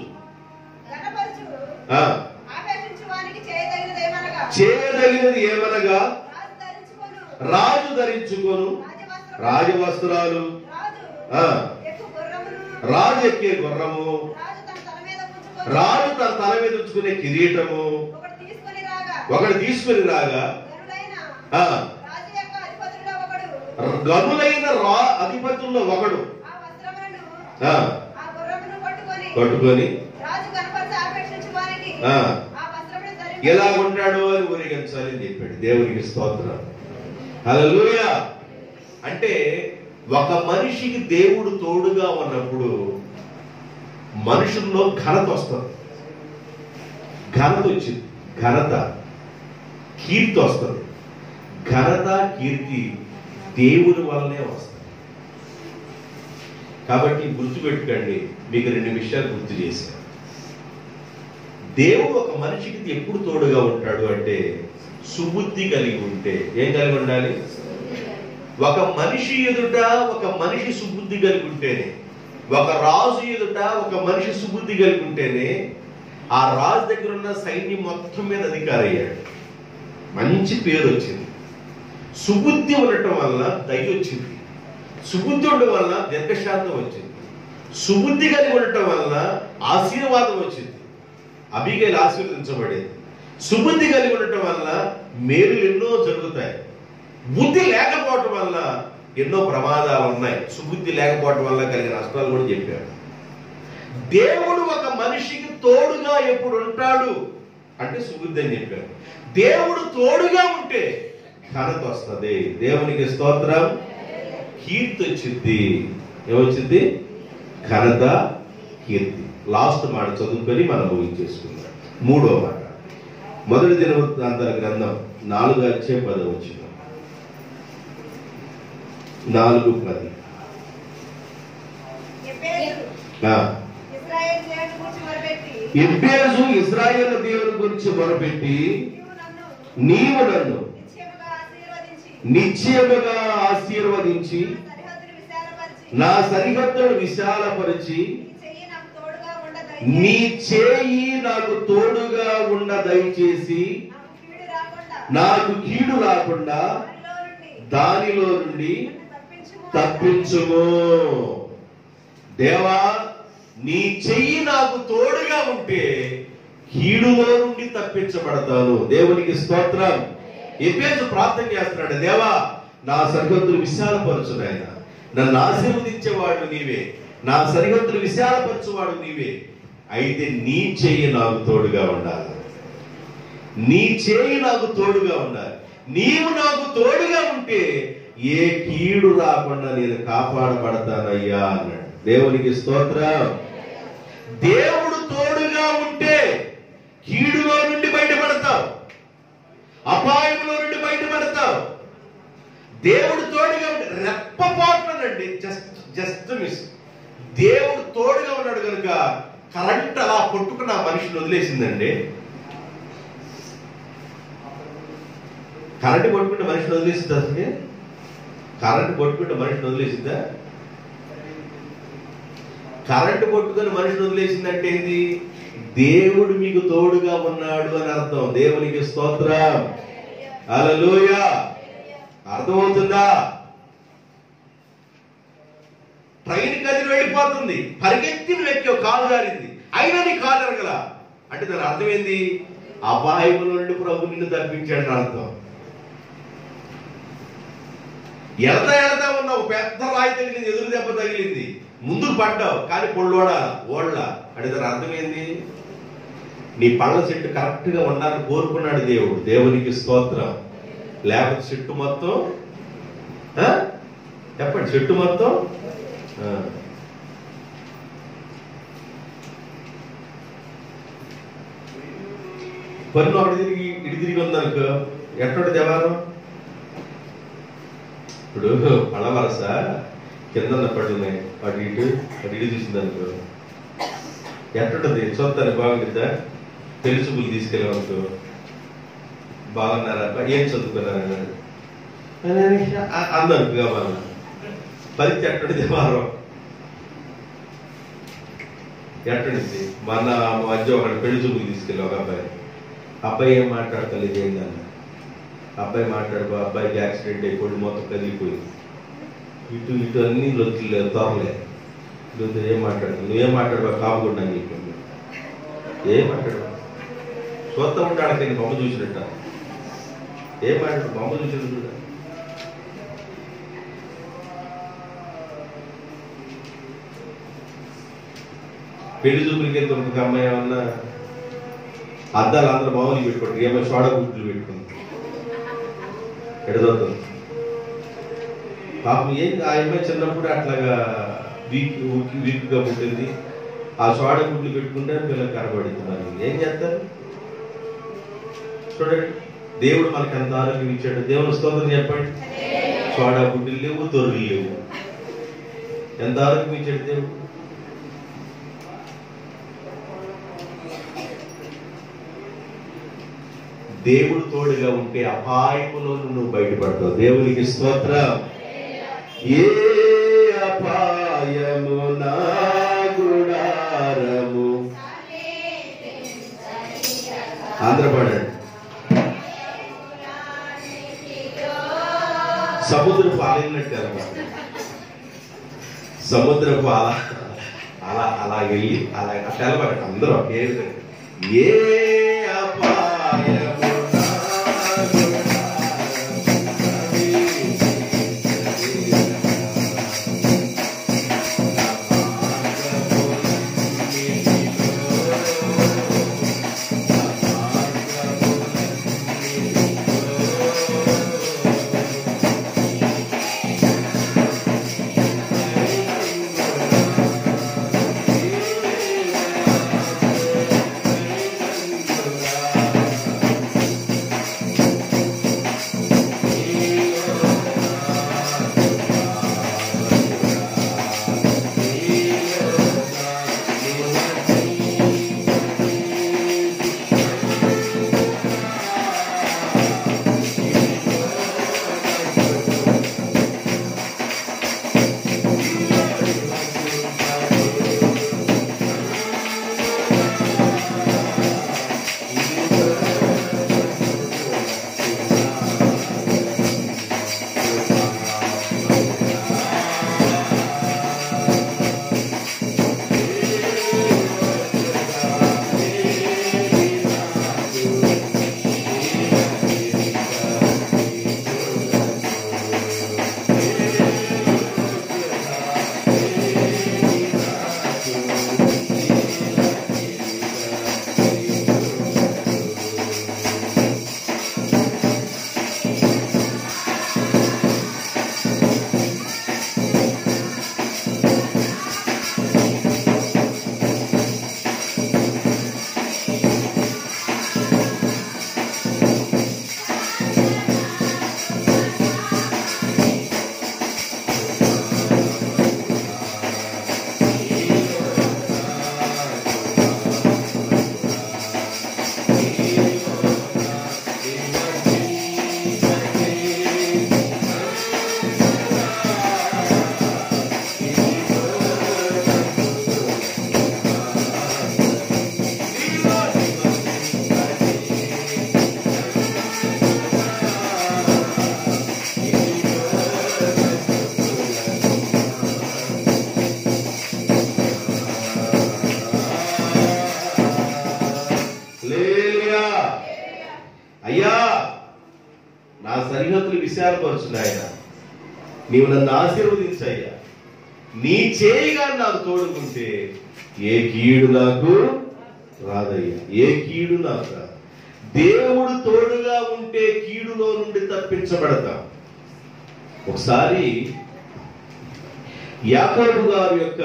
చేయదగినది ఏమనగా రాజు ధరించుకొను రాజవస్త్రాలు, రాజు ఎక్కే గుర్రము, రాజు తన తల మీద ఉంచుకునే కిరీటము ఒకటి తీసుకుని రాగా, గనులైన అధిపతుల్లో ఒకడు పట్టుకొని ఎలా ఉంటాడో అని ఊరేగించాలి అని చెప్పాడు. దేవునికి స్తోత్రం, హల్లెలూయా. అంటే ఒక మనిషికి దేవుడు తోడుగా ఉన్నప్పుడు మనుషుల్లో ఘనత వస్తుంది. ఘనత వచ్చింది, ఘనత కీర్తి వస్తుంది. ఘనత కీర్తి దేవుని వల్లనే వస్తుంది. కాబట్టి గుర్తుపెట్టుకోండి, మీకు 2 విషయాలు గుర్తు చేశాను. దేవుడు ఒక మనిషికి ఎప్పుడు తోడుగా ఉంటాడు అంటే సుబుద్ధి కలిగి ఉంటే. ఏం కలిగి ఉండాలి? ఒక మనిషి ఎదుట ఒక మనిషి సుబుద్ధి కలిగి ఉంటేనే, ఒక రాజు ఎదుట ఒక మనిషి సుబుద్ధి కలిగి ఉంటేనే ఆ రాజు దగ్గర ఉన్న సైన్యం మొత్తం మీద అధికారి అయ్యాడు. మంచి పేరు వచ్చింది. సుబుద్ధి ఉండటం వల్ల దయ వచ్చింది. సుబుద్ధి ఉండటం వల్ల దీర్ఘశాంతం వచ్చింది. సుబుద్ధి కలిగి ఉండటం వల్ల ఆశీర్వాదం వచ్చింది. అబీగైల్ ఆశీర్వదించబడేది. సుబుద్ధి కలిగి ఉండటం వల్ల మేలు ఎన్నో జరుగుతాయి. బుద్ధి లేకపోవటం వల్ల ఎన్నో ప్రమాదాలు ఉన్నాయి. సుబుద్ధి లేకపోవటం వల్ల కలిగిన నష్టాలు కూడా చెప్పాడు. దేవుడు ఒక మనిషికి తోడుగా ఎప్పుడు ఉంటాడు అంటే సుబుద్ధి అని చెప్పాడు. దేవుడు తోడుగా ఉంటే ఘనత వస్తుంది. దేవునికి స్తోత్రం. కీర్తి వచ్చింది. ఏమొచ్చింది? ఘనత, కీర్తి. లాస్ట్ మాట చదువుకొని మనం ముగించేసుకుందాం. 3వ మాట, మొదటి దినవృత్తాంతాల గ్రంథం 4:10. 4:10. ఎబ్బేజు ఇశ్రాయేలు దేవుని గురించి మొరపెట్టి, నీవు నన్ను నిశ్చయముగా ఆశీర్వదించి నా సరిహద్దులను విశాలపరిచి నీ చేయి నాకు తోడుగా ఉండ దయచేసి నాకు కీడు రాకుండా దానిలో నుండి తప్పించుము. దేవా, నీ చెయ్యి నాకు తోడుగా ఉంటే కీడులో నుండి తప్పించబడతాను. దేవునికి స్తోత్రం. ఎబ్బేజు ప్రార్థన చేస్తున్నాడు, దేవా నా సరిహద్దులు విశాలపరచు నాయన, నన్ను ఆశీర్వదించేవాడు నీవే, నా సరిహద్దులు విశాలపరచువాడు నీవే. అయితే నీ చెయ్యి నాకు తోడుగా ఉండాలి, నీ చేయి నాకు తోడుగా ఉండాలి. నీవు నాకు తోడుగా ఉంటే ఏ కీడు రాకుండా నేను కాపాడబడతానయ్యా అన్నాడు. దేవునికి స్తోత్రం. దేవుడు తోడుగా ఉంటే కీడులో నుండి బయటపడతావు, అపాయంలో నుండి బయటపడతావు. దేవుడు తోడుగా ఉంటే రెప్పపాట్లనండి, జస్ట్ మిస్. దేవుడు తోడుగా ఉన్నాడు కనుక కరెంట్ అలా కొట్టుకున్న మనిషిని వదిలేసిందండి. కరెంట్ కొట్టుకుంటే మనిషిని వదిలేసిందా? అసలు కరెంట్ కొట్టుకుంటే మనిషిని వదిలేసిందా? కరెంట్ కొట్టుకొని మనిషిని వదిలేసిందంటే ఏంది? దేవుడు మీకు తోడుగా ఉన్నాడు అని అర్థం. దేవునికి స్తోత్రం. హల్లెలూయా. అర్థమవుతుందా? ట్రైన్ కదిలి వెళ్ళిపోతుంది, పరిగెత్తిన వ్యక్తి కాలు జారింది, అయినా నీ కాలు ఎరగల అంటే దాని అర్థం ఏంది? అపాయముల నుండి ప్రభు నిన్ను తప్పించాడని అర్థం. ఎడతా ఉన్నావు, పెద్ద రాయి తగిలింది, ఎదురు దెబ్బ తగిలింది, ముందుకు పడ్డావు, కానీ ఓళ్ళ అంటే దాని అర్థం ఏంది? నీ పళ్ళ చెట్టు కరెక్ట్ గా ఉండాలని కోరుకున్నాడు దేవుడు. దేవునికి స్తోత్రం. లేకపోతే చెట్టు మొత్తం చెప్పండి, చెట్టు మొత్తం పన్ను ఒకటి తిరిగి ఇటు తిరిగి ఉందనుకో, ఎట్టంటే దేవారం. ఇప్పుడు పళ్ళ వరస కింద పడున్నాయి, అటు ఇటు తీసిందనుకో, ఎట్టుంటది? చూస్తాను బాగుంటుందా? తెలుసుకులు తీసుకెళ్ళామనుకో, బాగున్నారా, ఏం చదువుకున్నారా అందనుకో, కావాలి పరిస్థితి ఎట్టండి వారం ఎట్టండి. మన మధ్య ఒకటి పెళ్లి చూపులు తీసుకెళ్ళి ఒక అబ్బాయి ఏం మాట్లాడతలేదు ఏందన్న, అబ్బాయి మాట్లాడుకో, అబ్బాయికి యాక్సిడెంట్ అయిపోయి మొత్తం కదిలిపోయింది, ఇటు అన్ని లొత్తులేదు, తోరలే. ఏం మాట్లాడుతుంది? నువ్వేం మాట్లాడుకో, కాపుకుండా నీకు ఏం మాట్లాడు, చూస్తా ఉంటాడు. నేను బొమ్మ చూసినట్ట ఏం మాట్లాడు, బొమ్మ చూసినట్టు. పెళ్లి చూపులకి వెళ్తే ఒక అమ్మాయి ఏమన్నా అద్దాలు అందరూ మామూలు పెట్టుకుంటారు, ఏమో సోడా గుడ్లు పెట్టుకుంది, ఎడదవుతుంది పాపం. ఏం ఆ అమ్మాయి చిన్నప్పుడు అట్లాగా వీక్గా పుట్టింది, ఆ సోడా గుడ్లు పెట్టుకుంటే పిల్లలు కనబడింది. మరి ఏం చేస్తారు? చూడండి, దేవుడు మనకి ఎంత ఆరోగ్యం ఇచ్చాడు. దేవుని స్తోత్రం చెప్పండి. సోడా గుడ్లు లేవు, తొర్రులు లేవు, ఎంత ఆరోగ్యం ఇచ్చాడు దేవుడు. దేవుడు తోడుగా ఉంటే అపాయములో నువ్వు బయటపడతావు. దేవునికి స్తోత్రం. ఏ అపాయము నా గుడారము, ఆంధ్రపడండి. సముద్రపు అలైనట్టు అనమాట. సముద్రపు అలా అలా వెళ్ళి అలా తెలబడి అందరూ ఏ అపాయము సరిహద్దులు విశాలపరుచు నాయన. నీవు నన్ను ఆశీర్వదించయ్యా. నీ చేయగా నాకు తోడుకుంటే ఏ కీడు నాకు రాదయ్యా, ఏ కీడు నాకు రాదు. దేవుడు తోడుగా ఉంటే కీడులో నుండి తప్పించబడతాం. ఒకసారి యాకోబు గారి యొక్క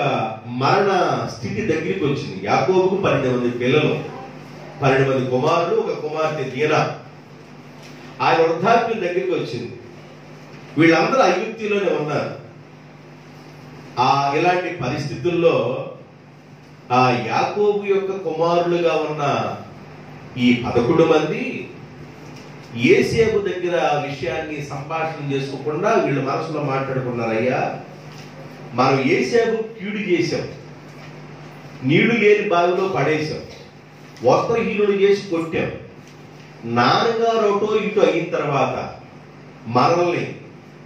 మరణ స్థితి దగ్గరికి వచ్చింది. యాకోబుకు 12 మంది పిల్లలు, 12 మంది కుమారులు, ఒక కుమార్తె దీనా. ఆయన వృద్ధాప్యం దగ్గరికి వచ్చింది. వీళ్ళందరూ ఐగుప్తులోనే ఉన్నారు. ఇలాంటి పరిస్థితుల్లో ఆ యాకోబు యొక్క కుమారులుగా ఉన్న ఈ 11 మంది యోసేపు దగ్గర విషయాన్ని సంభాషణ చేసుకోకుండా వీళ్ళు మనసులో మాట్లాడుకున్నారయ్యా, మనం యోసేపు కీడు చేశాం, నీళ్లు లేని బావిలో పడేశాం, వస్త్రహీనుడు చేసి కొట్టాం. నాన్నగారు ఒకటో ఇటు అయిన తర్వాత మనల్ని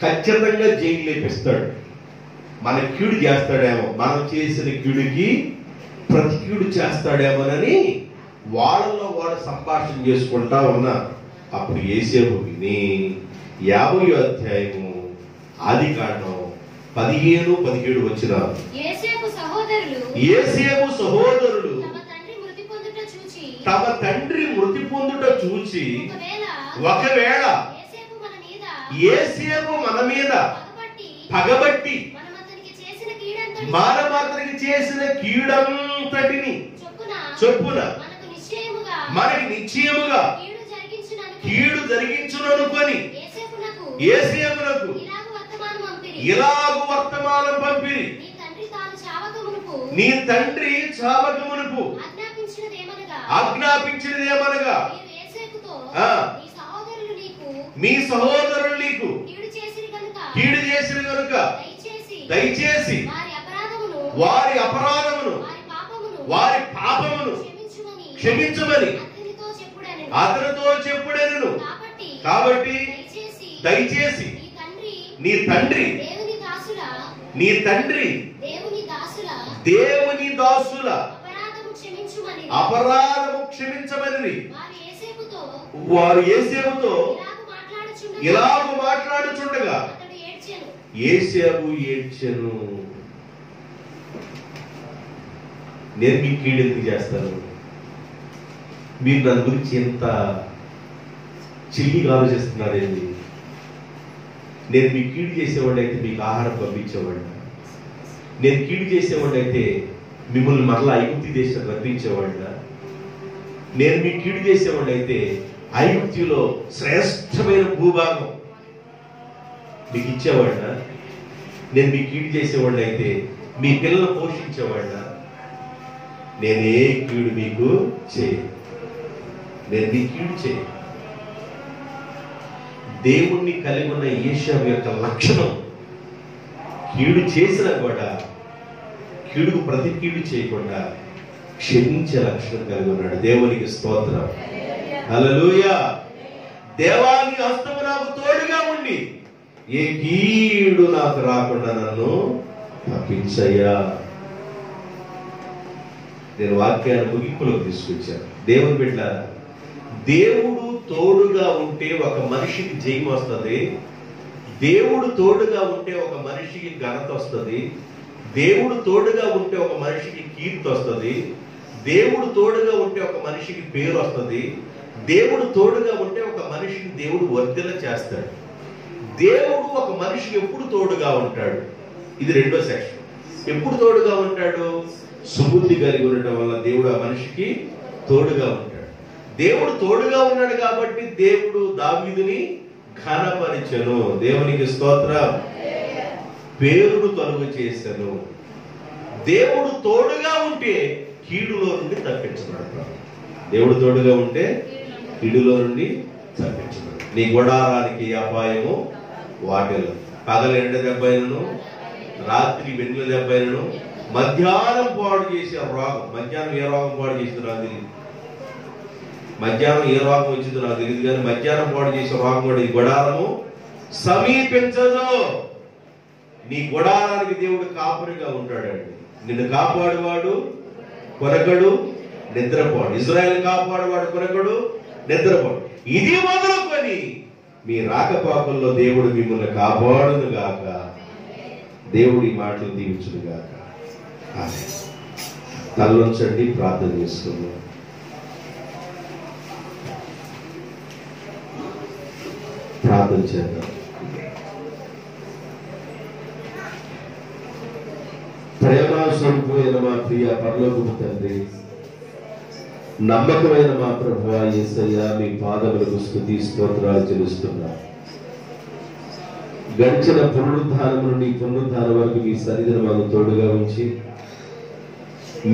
ఖచ్చితంగా జైలు లేపిస్తాడు, మన కీడు చేస్తాడేమో, మనం చేసిన కీడుకి ప్రతి కీడు చేస్తాడేమోనని వాళ్ళలో వాళ్ళు సంభాషణ చేసుకుంటా ఉన్నారు. అప్పుడు యోసేపు విని 50వ అధ్యాయము ఆదికాండం 15-17 వచ్చిన యోసేపు సహోదరులు తమ తండ్రి మృతి పొందుట చూచి ఒకవేళ యోసేపు మన మీద పగబట్టి మనం అతనికి చేసిన కీడంతటిని చొప్పున మనకి నిశ్చయముగా కీడు జరిగించుననుకొని యోసేపునకు ఇలాగు వర్తమానం పంపిరి. నీ తండ్రి చావకమునుపు ఆజ్ఞాపించినదేమనగా మీ సహోదరులు నీకు కీడు చేసిన కనుక దయచేసి వారి అపరాధమును వారి పాపమును క్షమించమని అతనితో చెప్పుడెను. కాబట్టి దయచేసి నీ తండ్రి దేవుని దాసుల అపరాధము క్షమించమని వారు యోసేపుతో ఇలాగ మాట్లాడుచుండగా యోసేపు ఏడ్చెను. నేను మీ కీడు ఎందుకు చేస్తాను? మీరు దాని గురించి ఎంత చిల్లిగా ఆలోచిస్తున్నారేంటి? నేను మీ కీడు చేసేవాడైతే మీకు ఆహారం పంపించేవాడిన, నేను కీడు చేసేవాడైతే మిమ్మల్ని మరలా ఐగుప్తు దేశం రప్పించేవాడిన, నేను మీ కీడు చేసేవాడైతే ఐగుప్తులో శ్రేష్టమైన భూభాగం మీకు ఇచ్చేవాడిన, నేను మీ కీడు చేసేవాడైతే మీ పిల్లలు పోషించేవాడిన. నేను ఏ కీడు మీకు చేయను, నేను మీ కీడు చేయను. దేవుణ్ణి కలిగి ఉన్న యోసేపు యొక్క లక్షణం కీడు చేసినా కూడా కీడుకు ప్రతి కీడు చేయకుండా క్షమించే లక్షణం కలిగి ఉన్నాడు. దేవునికి స్తోత్రం, హల్లెలూయా. దేవాని హస్తము నాకు తోడుగా ఉండి ఏ కీడు నాకు రాకుండా నన్ను తప్పించయ్యా. నేను వాక్యాన్ని ముగింపులోకి తీసుకొచ్చాను. దేవుని బిడ్డ, దేవుడు తోడుగా ఉంటే ఒక మనిషికి జయం వస్తుంది, దేవుడు తోడుగా ఉంటే ఒక మనిషికి ఘనత వస్తుంది, దేవుడు తోడుగా ఉంటే ఒక మనిషికి కీర్తి వస్తుంది, దేవుడు తోడుగా ఉంటే ఒక మనిషికి పేరు వస్తుంది, దేవుడు తోడుగా ఉంటే ఒక మనిషిని దేవుడు వర్ధిల్ల చేస్తాడు. దేవుడు ఒక మనిషికి ఎప్పుడు తోడుగా ఉంటాడు? ఇది రెండో సెక్షన్. ఎప్పుడు తోడుగా ఉంటాడు? సుబుద్ధి కలిగి ఉండటం వల్ల దేవుడు ఆ మనిషికి తోడుగా ఉంటాడు. దేవుడు తోడుగా ఉన్నాడు కాబట్టి దేవుడు దావీదుని ఘనపరిచెను. దేవునికి స్తోత్రం. పేరును తొలగు చేశాను. దేవుడు తోడుగా ఉంటే కీడులో నుండి తప్పించబడతాడు. దేవుడు తోడుగా ఉంటే కీడులో నుండి తప్పించబడతాడు. నీ గుడారానికి అపాయము వాటిల్లో పగలు ఎండ దెబ్బైనను, రాత్రి వెన్నుల దెబ్బైనను, మధ్యాహ్నం పాడు చేసే రోగం. మధ్యాహ్నం ఏ రోగం పాడు చేసిందో నాకు తెలియదు, మధ్యాహ్నం ఏ రోగం వచ్చిందో నాకు తెలియదు, కానీ మధ్యాహ్నం పాడు చేసే రోగం కూడా ఈ గుడారము సమీపించదు. నీ గుడారానికి దేవుడు కాపురిగా ఉంటాడండి. నిన్ను కాపాడువాడు కొరకడు, నిద్రపోడు. ఇజ్రాయెల్ కాపాడువాడు కొరకడు, నిద్రపోడు. ఇది మొదలుకొని మీ రాకపోకల్లో దేవుడు మిమ్మల్ని కాపాడును గాక. దేవుడి మాటలు దీవించును గాక. తలలోంచండి, ప్రార్థన చేసుకుందాం. ప్రార్థన చేద్దాం. ప్రేమ స్వరూపమైన మా ప్రియ పరలోకపు తండ్రి, నమ్మకమైన మా ప్రభువా యేసయ్య, మీ పాదములకు స్తుతి స్తోత్రాలు చెల్లిస్తున్నా. గడిచిన పునరుద్ధానం నుండి పునరుద్ధానం వరకు మీ సన్నిధిని మాకు తోడుగా ఉంచి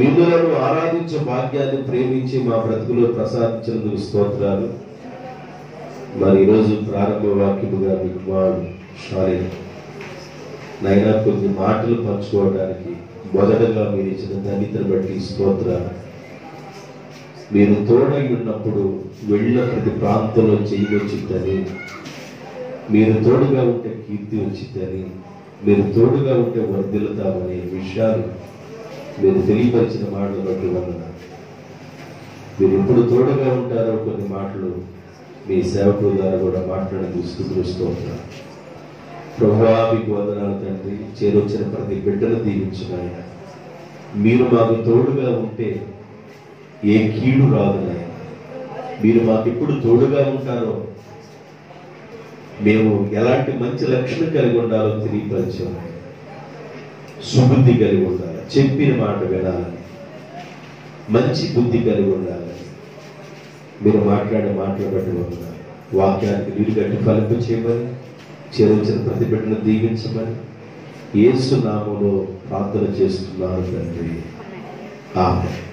మిమ్మలను ఆరాధించే భాగ్యాన్ని ప్రేమించి మా బ్రతుకులో ప్రసాదించినందుకు స్తోత్రాలు. మరి ఈరోజు ప్రారంభ వాక్యముగా మీకు వాడు సారీ నైనా కొన్ని మాటలు పంచుకోవడానికి మొదటగా మీరు ఇచ్చిన ధన్యతను బట్టి స్తోత్రాలు. మీరు తోడై ఉన్నప్పుడు వెళ్ళిన ప్రతి ప్రాంతంలో చేయి వచ్చిందని, మీరు తోడుగా ఉంటే కీర్తి వచ్చిందని, మీరు తోడుగా ఉంటే వర్ధిల్లుతామనే విషయాలు మీరు తెలియపరిచిన మాటలు బట్టి వలన మీరు ఎప్పుడు తోడుగా ఉంటారో కొన్ని మాటలు మీ సేవకుల ద్వారా కూడా మాట్లాడి స్తోత్రాలు. ప్రభువా మీకు వందనాలు తండ్రి. చేరొచ్చిన ప్రతి బిడ్డను దీవించిన ఆయన, మీరు మాకు తోడుగా ఉంటే ఏ కీడు రాదు నాయన. మీరు మాకు ఎప్పుడు తోడుగా ఉంటారో, మేము ఎలాంటి మంచి లక్షణం కలిగి ఉండాలో తెలియపరిచాం. సుబుద్ధి కలిగి ఉండాలి, చెప్పిన మాట వినాలని, మంచి బుద్ధి కలిగి ఉండాలని మీరు మాట్లాడే మాటలు బట్టి ఉన్నారు. వాక్యానికి నీరు గట్టి ఫలింప చేయమని, చేరొచ్చిన ప్రతి బిడ్డను దీవించమని యేసు నామములో ప్రార్థన చేస్తున్నారు తండ్రి. ఆమేన్.